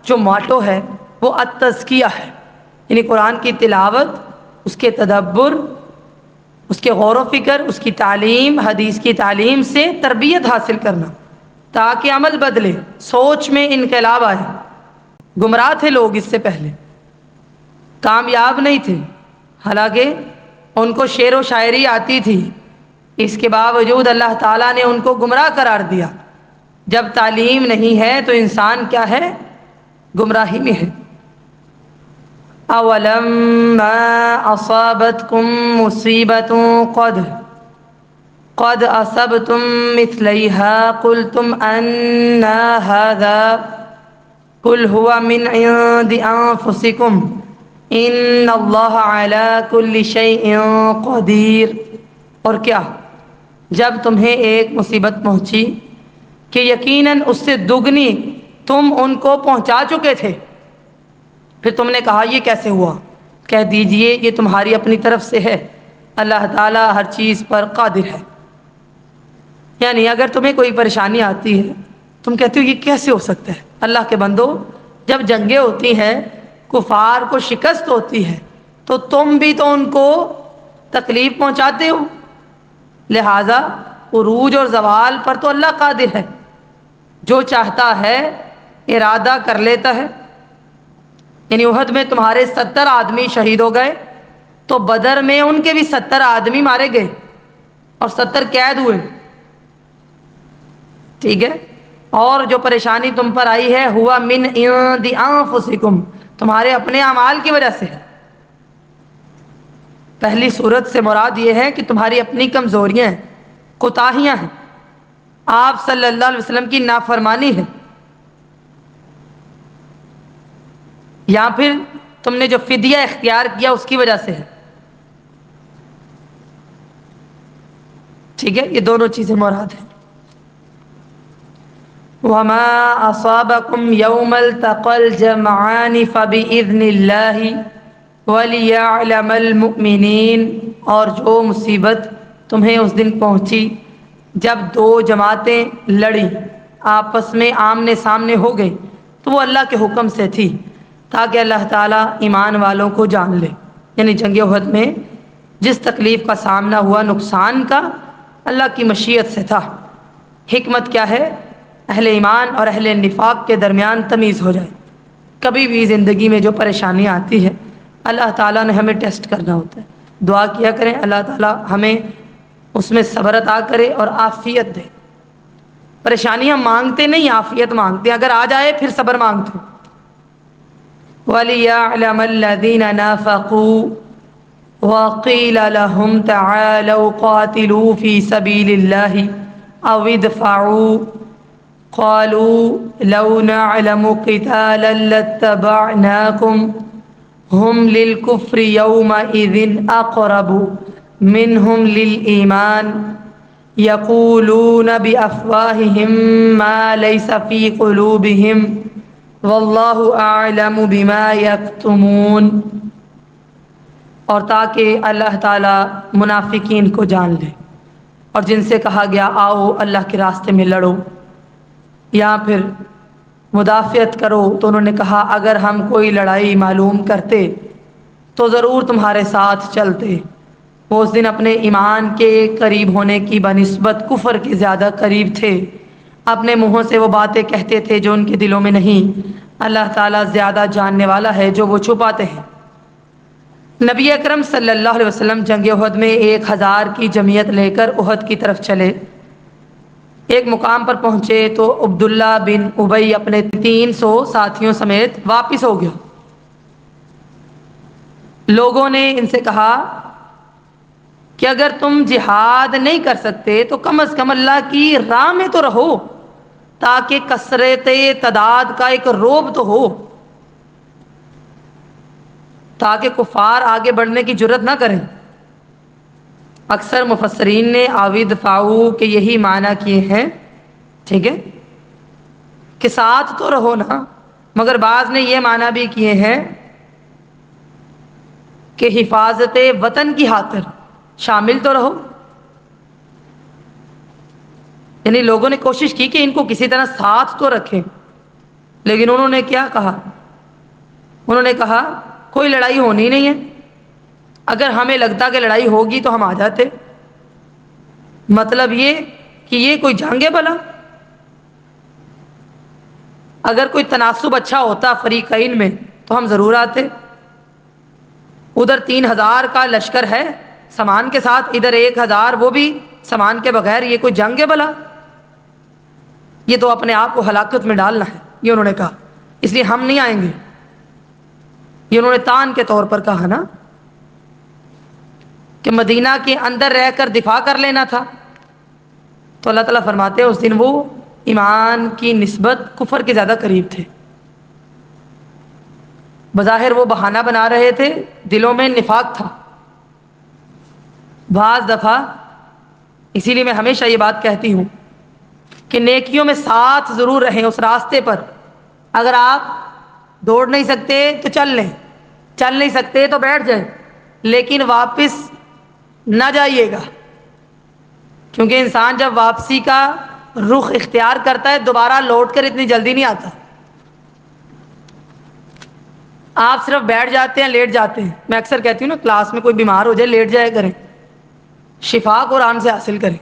جو موٹو ہے وہ التزکیہ ہے، یعنی قرآن کی تلاوت، اس کے تدبر، اس کے غور و فکر، اس کی تعلیم، حدیث کی تعلیم سے تربیت حاصل کرنا تاکہ عمل بدلے، سوچ میں انقلاب آئے۔ گمراہ تھے لوگ اس سے پہلے، کامیاب نہیں تھے، حالانکہ ان کو شعر و شاعری آتی تھی، اس کے باوجود اللہ تعالیٰ نے ان کو گمراہ قرار دیا۔ جب تعلیم نہیں ہے تو انسان کیا ہے؟ گمراہی میں ہے۔ اولما اصابتکم مصیبت قد اصبتم مثلیها قلتم انا هذا قل هو من عند انفسکم ان اللہ علی کل شیء قدیر۔ اور کیا جب تمہیں ایک مصیبت پہنچی کہ یقیناً اس سے دگنی تم ان کو پہنچا چکے تھے، پھر تم نے کہا یہ کیسے ہوا؟ کہہ دیجئے یہ تمہاری اپنی طرف سے ہے، اللہ تعالیٰ ہر چیز پر قادر ہے۔ یعنی اگر تمہیں کوئی پریشانی آتی ہے، تم کہتے ہو یہ کیسے ہو سکتا ہے؟ اللہ کے بندو، جب جنگیں ہوتی ہیں، کفار کو شکست ہوتی ہے، تو تم بھی تو ان کو تکلیف پہنچاتے ہو، لہٰذا عروج اور زوال پر تو اللہ قادر ہے، جو چاہتا ہے ارادہ کر لیتا ہے۔ یعنی احد میں تمہارے 70 آدمی شہید ہو گئے، تو بدر میں ان کے بھی 70 آدمی مارے گئے اور 70 قید ہوئے، ٹھیک ہے؟ اور جو پریشانی تم پر آئی ہے ہوا من عند انفسکم، تمہارے اپنے اعمال کی وجہ سے ہے۔ پہلی صورت سے مراد یہ ہے کہ تمہاری اپنی کمزوریاں ہیں، کوتاہیاں ہیں، آپ صلی اللہ علیہ وسلم کی نافرمانی ہے، یا پھر تم نے جو فدیہ اختیار کیا اس کی وجہ سے ہے، ٹھیک ہے؟ یہ دونوں چیزیں مراد ہیں۔ وَمَا أَصَابَكُمْ يَوْمَ الْتَقَى الْجَمْعَانِ فَبِإِذْنِ اللَّهِ وَلِيَعْلَمَ الْمُؤْمِنِينَ، اور جو مصیبت تمہیں اس دن پہنچی جب دو جماعتیں لڑیں، آپس میں آمنے سامنے ہو گئی، تو وہ اللہ کے حکم سے تھی، تاکہ اللہ تعالیٰ ایمان والوں کو جان لے۔ یعنی جنگ احد میں جس تکلیف کا سامنا ہوا، نقصان کا، اللہ کی مشیت سے تھا۔ حکمت کیا ہے؟ اہل ایمان اور اہل نفاق کے درمیان تمیز ہو جائے۔ کبھی بھی زندگی میں جو پریشانی آتی ہے، اللہ تعالیٰ نے ہمیں ٹیسٹ کرنا ہوتا ہے۔ دعا کیا کریں اللہ تعالیٰ ہمیں اس میں صبر عطا کرے اور عافیت دے۔ پریشانیاں مانگتے نہیں، عافیت مانگتے، اگر آ جائے پھر صبر مانگتے۔ وَلِيَعْلَمَ الَّذِينَ نَافَقُوا وَقِيلَ لَهُمْ تَعَالَوْا قَاتِلُوا فِي سَبِيلِ اللَّهِ أَوِ ادْفَعُوا قَالُوا لَوْ نَعْلَمُ قِتَالًا لَاتَّبَعْنَاكُمْ هُمْ لِلْكُفْرِ يَوْمَئِذٍ أَقْرَبُ مِنْهُمْ لِلْإِيمَانِ يَقُولُونَ بِأَفْوَاهِهِمْ مَا لَيْسَ فِي قُلُوبِهِمْ وَاللَّهُ أَعْلَمُ بِمَا يَكْتُمُونَ، اور تاکہ اللہ تعالیٰ منافقین کو جان لے، اور جن سے کہا گیا آؤ اللہ کے راستے میں لڑو یا پھر مدافعت کرو، تو انہوں نے کہا اگر ہم کوئی لڑائی معلوم کرتے تو ضرور تمہارے ساتھ چلتے۔ وہ اس دن اپنے ایمان کے قریب ہونے کی بنسبت کفر کے زیادہ قریب تھے۔ اپنے منہوں سے وہ باتیں کہتے تھے جو ان کے دلوں میں نہیں۔ اللہ تعالیٰ زیادہ جاننے والا ہے جو وہ چھپاتے ہیں۔ نبی اکرم صلی اللہ علیہ وسلم جنگ احد میں 1000 کی جمعیت لے کر احد کی طرف چلے۔ ایک مقام پر پہنچے تو عبداللہ بن ابی اپنے 300 ساتھیوں سمیت واپس ہو گیا۔ لوگوں نے ان سے کہا کہ اگر تم جہاد نہیں کر سکتے تو کم از کم اللہ کی راہ میں تو رہو، تاکہ کثرت تعداد کا ایک رعب تو ہو، تاکہ کفار آگے بڑھنے کی جرت نہ کریں۔ اکثر مفسرین نے عاوید فاؤ کے یہی معنی کیے ہیں، ٹھیک ہے، کہ ساتھ تو رہو نا، مگر بعض نے یہ معنی بھی کیے ہیں کہ حفاظت وطن کی خاطر شامل تو رہو۔ یعنی لوگوں نے کوشش کی کہ ان کو کسی طرح ساتھ تو رکھیں، لیکن انہوں نے کیا کہا؟ انہوں نے کہا کوئی لڑائی ہونی نہیں ہے، اگر ہمیں لگتا کہ لڑائی ہوگی تو ہم آ جاتے۔ مطلب یہ کہ یہ کوئی جنگ ہے بھلا؟ اگر کوئی تناسب اچھا ہوتا فریقین میں تو ہم ضرور آتے۔ ادھر 3000 کا لشکر ہے سامان کے ساتھ، ادھر 1000 وہ بھی سامان کے بغیر، یہ کوئی جنگ ہے بھلا؟ یہ تو اپنے آپ کو ہلاکت میں ڈالنا ہے، یہ انہوں نے کہا، اس لیے ہم نہیں آئیں گے۔ یہ انہوں نے تان کے طور پر کہا نا کہ مدینہ کے اندر رہ کر دفاع کر لینا تھا۔ تو اللہ تعالیٰ فرماتے ہیں اس دن وہ ایمان کی نسبت کفر کے زیادہ قریب تھے۔ بظاہر وہ بہانہ بنا رہے تھے، دلوں میں نفاق تھا۔ بعض دفعہ اسی لیے میں ہمیشہ یہ بات کہتی ہوں کہ نیکیوں میں ساتھ ضرور رہیں اس راستے پر۔ اگر آپ دوڑ نہیں سکتے تو چل لیں، چل نہیں سکتے تو بیٹھ جائیں، لیکن واپس نہ جائیے گا، کیونکہ انسان جب واپسی کا رخ اختیار کرتا ہے دوبارہ لوٹ کر اتنی جلدی نہیں آتا۔ آپ صرف بیٹھ جاتے ہیں، لیٹ جاتے ہیں۔ میں اکثر کہتی ہوں نا، کلاس میں کوئی بیمار ہو جائے لیٹ جایا کریں، شفا قرآن سے حاصل کریں،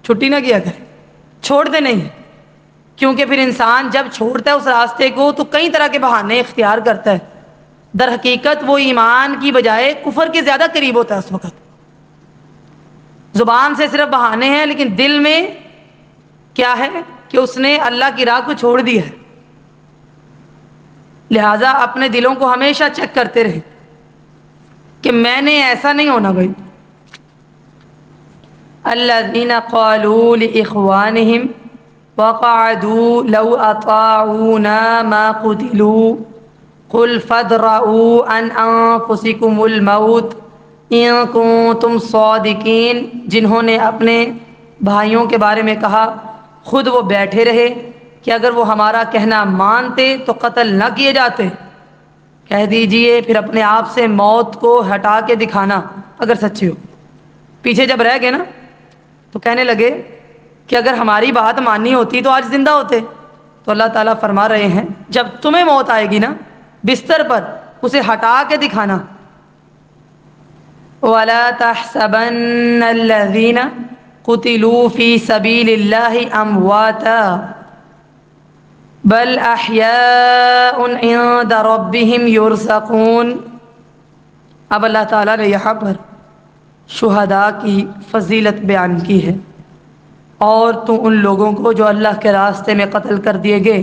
چھٹی نہ کیا کریں، چھوڑتے نہیں، کیونکہ پھر انسان جب چھوڑتا ہے اس راستے کو تو کئی طرح کے بہانے اختیار کرتا ہے۔ در حقیقت وہ ایمان کی بجائے کفر کے زیادہ قریب ہوتا ہے اس وقت۔ زبان سے صرف بہانے ہیں، لیکن دل میں کیا ہے کہ اس نے اللہ کی راہ کو چھوڑ دیا ہے۔ لہٰذا اپنے دلوں کو ہمیشہ چیک کرتے رہے کہ میں نے ایسا نہیں ہونا بھائی۔ الذین قالوا لاخوانہم وقعدوا لو اطاعونا ما قتلوا قل فادرؤوا عن انفسکم الموت ان کنتم صادقین، جنہوں نے اپنے بھائیوں کے بارے میں کہا خود وہ بیٹھے رہے کہ اگر وہ ہمارا کہنا مانتے تو قتل نہ کیے جاتے۔ کہہ دیجئے پھر اپنے آپ سے موت کو ہٹا کے دکھانا اگر سچے ہو۔ پیچھے جب رہ گئے نا تو کہنے لگے کہ اگر ہماری بات ماننی ہوتی تو آج زندہ ہوتے۔ تو اللہ تعالیٰ فرما رہے ہیں جب تمہیں موت آئے گی نا بستر پر، اسے ہٹا کے دکھانا۔ وَلَا تَحْسَبَنَّ الَّذِينَ قُتِلُوا فِي سَبِيلِ اللَّهِ أَمْوَاتًا بَلْ أَحْيَاءٌ عِندَ رَبِّهِمْ يُرْزَقُونَ۔ اب اللہ تعالیٰ نے یہاں پر شہداء کی فضیلت بیان کی ہے، اور تو ان لوگوں کو جو اللہ کے راستے میں قتل کر دیے گئے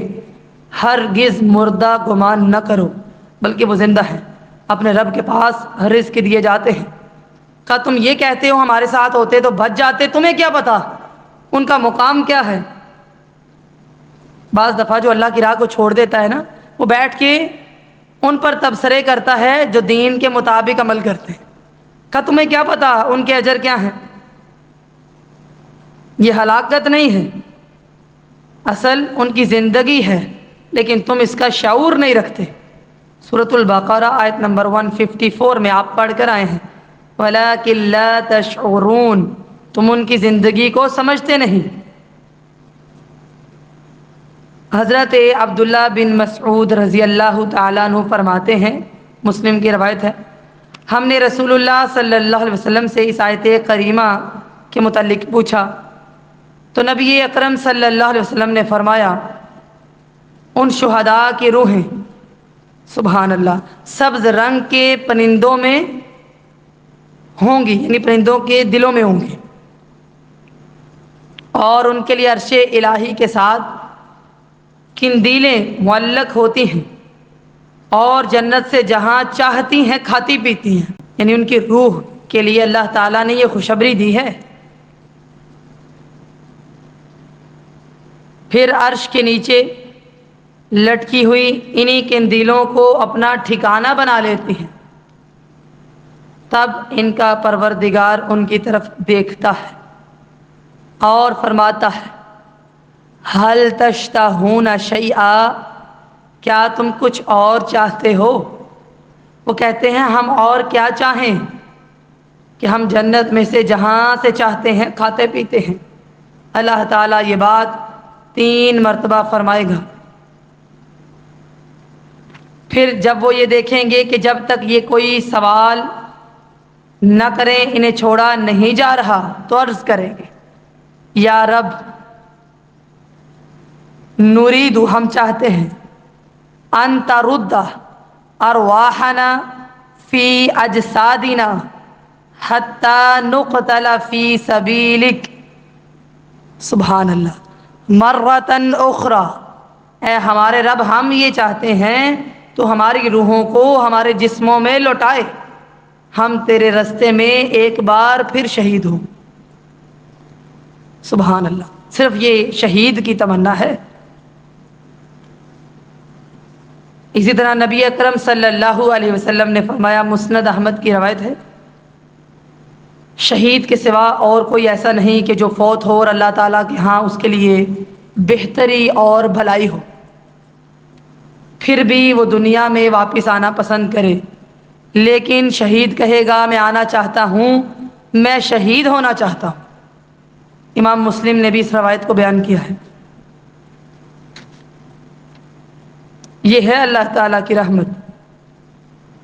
ہرگز مردہ گمان نہ کرو، بلکہ وہ زندہ ہیں، اپنے رب کے پاس رزق دیے جاتے ہیں۔ کہا تم یہ کہتے ہو ہمارے ساتھ ہوتے تو بچ جاتے، تمہیں کیا پتا ان کا مقام کیا ہے۔ بعض دفعہ جو اللہ کی راہ کو چھوڑ دیتا ہے نا، وہ بیٹھ کے ان پر تبصرے کرتا ہے جو دین کے مطابق عمل کرتے ہیں۔ کہا تمہیں کیا پتا ان کے اجر کیا ہیں۔ یہ ہلاکت نہیں ہے، اصل ان کی زندگی ہے، لیکن تم اس کا شعور نہیں رکھتے۔ سورۃ البقرہ آیت نمبر 154 میں آپ پڑھ کر آئے ہیں، وَلَٰكِن لَا تَشْعُرُونَ، تم ان کی زندگی کو سمجھتے نہیں۔ حضرت عبداللہ بن مسعود رضی اللہ تعالیٰ عنہ فرماتے ہیں، مسلم کی روایت ہے، ہم نے رسول اللہ صلی اللہ علیہ وسلم سے اس آیت کریمہ کے متعلق پوچھا تو نبی اکرم صلی اللہ علیہ وسلم نے فرمایا ان شہداء کی روحیں سبحان اللہ سبز رنگ کے پرندوں میں ہوں گی، یعنی پرندوں کے دلوں میں ہوں گی، اور ان کے لیے عرش الہی کے ساتھ قندیلیں معلق ہوتی ہیں، اور جنت سے جہاں چاہتی ہیں کھاتی پیتی ہیں، یعنی ان کی روح کے لیے اللہ تعالیٰ نے یہ خوشخبری دی ہے۔ پھر عرش کے نیچے لٹکی ہوئی انہی قندیلوں کو اپنا ٹھکانہ بنا لیتی ہیں، تب ان کا پروردگار ان کی طرف دیکھتا ہے اور فرماتا ہے حل تشتہون شیئا، کیا تم کچھ اور چاہتے ہو؟ وہ کہتے ہیں ہم اور کیا چاہیں کہ ہم جنت میں سے جہاں سے چاہتے ہیں کھاتے پیتے ہیں۔ اللہ تعالیٰ یہ بات 3 مرتبہ فرمائے گا۔ پھر جب وہ یہ دیکھیں گے کہ جب تک یہ کوئی سوال نہ کریں انہیں چھوڑا نہیں جا رہا، تو عرض کریں گے یا رب نرید، ہم چاہتے ہیں ان ترد ارواحنا فی اجسادنا حتی نقتل فی سبیلک، سبحان اللہ، مرتن اخری، اے ہمارے رب ہم یہ چاہتے ہیں تو ہماری روحوں کو ہمارے جسموں میں لوٹائے، ہم تیرے رستے میں ایک بار پھر شہید ہوں۔ سبحان اللہ، صرف یہ شہید کی تمنا ہے۔ اسی طرح نبی اکرم صلی اللہ علیہ وسلم نے فرمایا، مسند احمد کی روایت ہے، شہید کے سوا اور کوئی ایسا نہیں کہ جو فوت ہو اور اللہ تعالیٰ کے ہاں اس کے لیے بہتری اور بھلائی ہو، پھر بھی وہ دنیا میں واپس آنا پسند کرے، لیکن شہید کہے گا میں آنا چاہتا ہوں، میں شہید ہونا چاہتا ہوں۔ امام مسلم نے بھی اس روایت کو بیان کیا ہے۔ یہ ہے اللہ تعالیٰ کی رحمت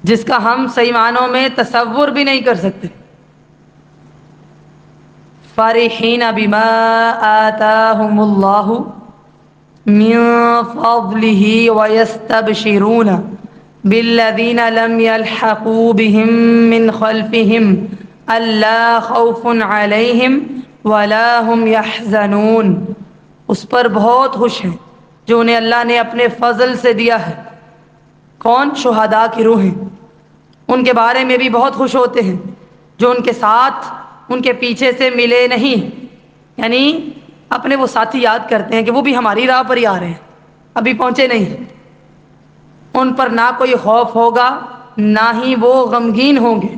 جس کا ہم صحیح معنوں میں تصور بھی نہیں کر سکتے۔ فرحین بما آتاہم اللہ من فضلہ ویستبشرون بالذین لم یلحقوا بهم من خلفهم الا خوف علیہم ولا هم یحزنون، اس پر بہت خوش ہیں جو انہیں اللہ نے اپنے فضل سے دیا ہے۔ کون؟ شہداء کی روحیں، ان کے بارے میں بھی بہت خوش ہوتے ہیں جو ان کے ساتھ ان کے پیچھے سے ملے نہیں، یعنی اپنے وہ ساتھی یاد کرتے ہیں کہ وہ بھی ہماری راہ پر ہی آ رہے ہیں، ابھی پہنچے نہیں، ان پر نہ کوئی خوف ہوگا نہ ہی وہ غمگین ہوں گے۔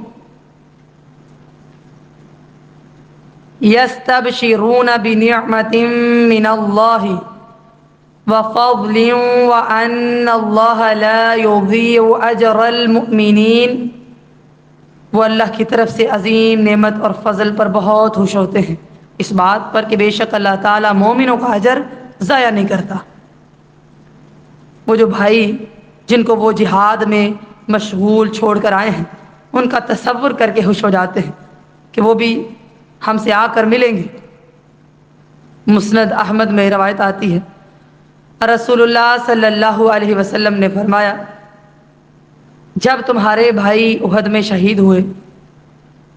یستبشرون بنعمت من اللہ وفضل وان اللہ لا یضیع اجر المؤمنین، وہ اللہ کی طرف سے عظیم نعمت اور فضل پر بہت خوش ہوتے ہیں، اس بات پر کہ بے شک اللہ تعالیٰ مومنوں کا اجر ضائع نہیں کرتا۔ وہ جو بھائی جن کو وہ جہاد میں مشغول چھوڑ کر آئے ہیں، ان کا تصور کر کے خوش ہو جاتے ہیں کہ وہ بھی ہم سے آ کر ملیں گے۔ مسند احمد میں روایت آتی ہے، رسول اللہ صلی اللہ علیہ وسلم نے فرمایا، جب تمہارے بھائی احد میں شہید ہوئے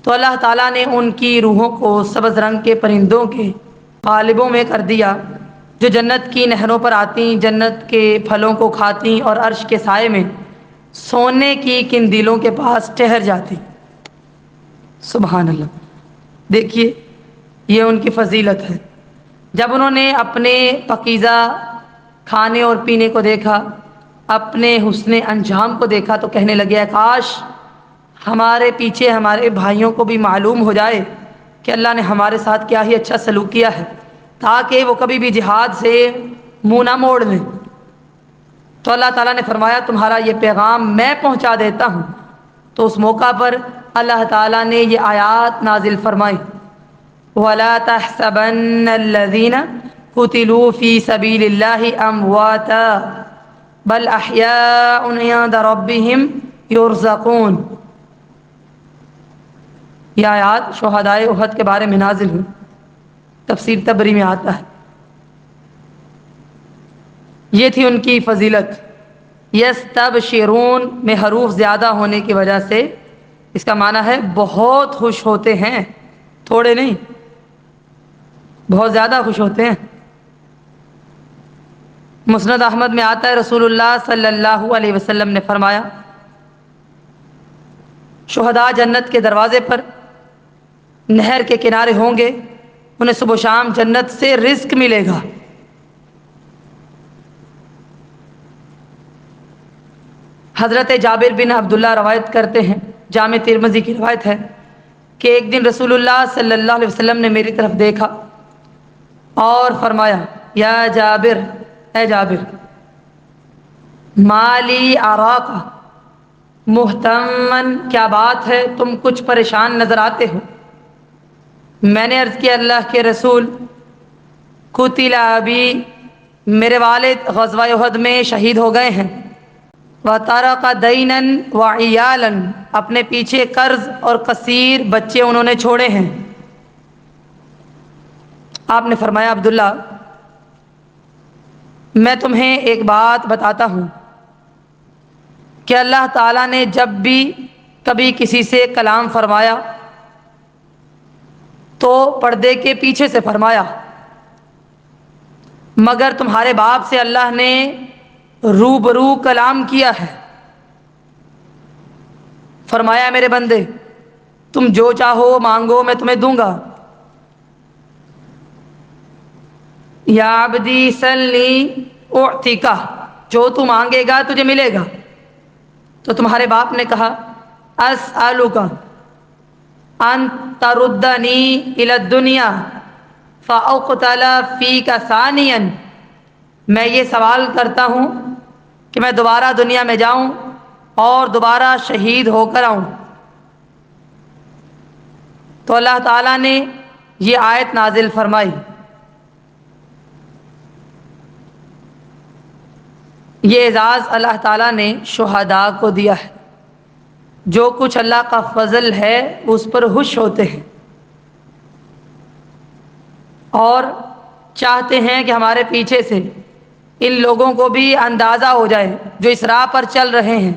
تو اللہ تعالیٰ نے ان کی روحوں کو سبز رنگ کے پرندوں کے قالبوں میں کر دیا جو جنت کی نہروں پر آتی، جنت کے پھلوں کو کھاتی اور عرش کے سائے میں سونے کی قندیلوں کے پاس ٹھہر جاتی۔ سبحان اللہ، دیکھیے یہ ان کی فضیلت ہے۔ جب انہوں نے اپنے پاکیزہ کھانے اور پینے کو دیکھا، اپنے حسن انجام کو دیکھا، تو کہنے لگے کاش ہمارے پیچھے ہمارے بھائیوں کو بھی معلوم ہو جائے کہ اللہ نے ہمارے ساتھ کیا ہی اچھا سلوک کیا ہے، تاکہ وہ کبھی بھی جہاد سے منہ نہ موڑ لیں۔ تو اللہ تعالیٰ نے فرمایا تمہارا یہ پیغام میں پہنچا دیتا ہوں۔ تو اس موقع پر اللہ تعالیٰ نے یہ آیات نازل فرمائی، وَلَا تَحْسَبَنَّ الَّذِينَ قُتِلُوا فِي سَبِيلِ اللَّهِ أَمْوَاتًا بَلْ أَحْيَاءٌ عِندَ رَبِّهِمْ يُرْزَقُونَ۔ یہ آیات شہدائے احد کے بارے میں نازل ہوئی۔ تفسیر تبری میں آتا ہے۔ یہ تھی ان کی فضیلت۔ یستبشرون میں حروف زیادہ ہونے کی وجہ سے اس کا معنی ہے بہت خوش ہوتے ہیں، تھوڑے نہیں، بہت زیادہ خوش ہوتے ہیں۔ مسند احمد میں آتا ہے رسول اللہ صلی اللہ علیہ وسلم نے فرمایا شہداء جنت کے دروازے پر نہر کے کنارے ہوں گے، انہیں صبح و شام جنت سے رزق ملے گا۔ حضرت جابر بن عبداللہ روایت کرتے ہیں، جامع ترمذی کی روایت ہے کہ ایک دن رسول اللہ صلی اللہ علیہ وسلم نے میری طرف دیکھا اور فرمایا یا جابر، اے جابر، مالی اراکا مہتمن، کیا بات ہے تم کچھ پریشان نظر آتے ہو؟ میں نے عرض کیا اللہ کے رسول، قتل ابی، میرے والد غزوہ احد میں شہید ہو گئے ہیں، وَتَرَكَ دَيْنًا وَعِيَالًا، اپنے پیچھے قرض اور کثیر بچے انہوں نے چھوڑے ہیں۔ آپ نے فرمایا عبداللہ، میں تمہیں ایک بات بتاتا ہوں کہ اللہ تعالیٰ نے جب بھی کبھی کسی سے کلام فرمایا تو پردے کے پیچھے سے فرمایا، مگر تمہارے باپ سے اللہ نے روبرو کلام کیا ہے۔ فرمایا میرے بندے، تم جو چاہو مانگو میں تمہیں دوں گا۔ یا عبدی سلنی اعطیکا، جو تو مانگے گا تجھے ملے گا۔ تو تمہارے باپ نے کہا اسألک ان تردنی الی الدنیا فاقتل فیک ثانیا، میں یہ سوال کرتا ہوں کہ میں دوبارہ دنیا میں جاؤں اور دوبارہ شہید ہو کر آؤں۔ تو اللہ تعالیٰ نے یہ آیت نازل فرمائی۔ یہ اعزاز اللہ تعالیٰ نے شہداء کو دیا ہے، جو کچھ اللہ کا فضل ہے اس پر خوش ہوتے ہیں اور چاہتے ہیں کہ ہمارے پیچھے سے ان لوگوں کو بھی اندازہ ہو جائے جو اس راہ پر چل رہے ہیں،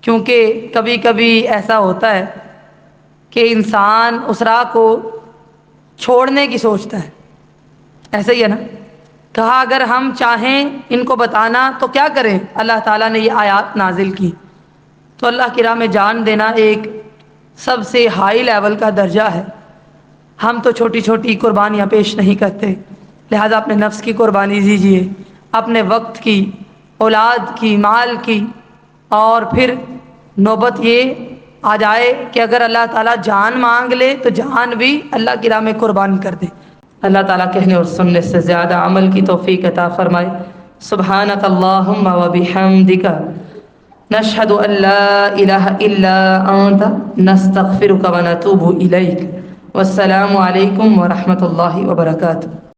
کیونکہ کبھی کبھی ایسا ہوتا ہے کہ انسان اس راہ کو چھوڑنے کی سوچتا ہے، ایسا ہی ہے نا؟ کہا اگر ہم چاہیں ان کو بتانا تو کیا کریں؟ اللہ تعالیٰ نے یہ آیات نازل کی۔ تو اللہ کی راہ میں جان دینا ایک سب سے ہائی لیول کا درجہ ہے۔ ہم تو چھوٹی چھوٹی قربانیاں پیش نہیں کرتے، لہذا اپنے نفس کی قربانی دیجیے، اپنے وقت کی، اولاد کی، مال کی، اور پھر نوبت یہ آ جائے کہ اگر اللہ تعالیٰ جان مانگ لے تو جان بھی اللہ کی راہ میں قربان کر دے۔ اللہ تعالیٰ کہنے اور سننے سے زیادہ عمل کی توفیق عطا فرمائے۔ سبحانک اللہم و بحمدک، نشہد ان لا الہ الا انت، نستغفرک و نتوب الیک۔ والسلام علیکم ورحمۃ اللہ وبرکاتہ۔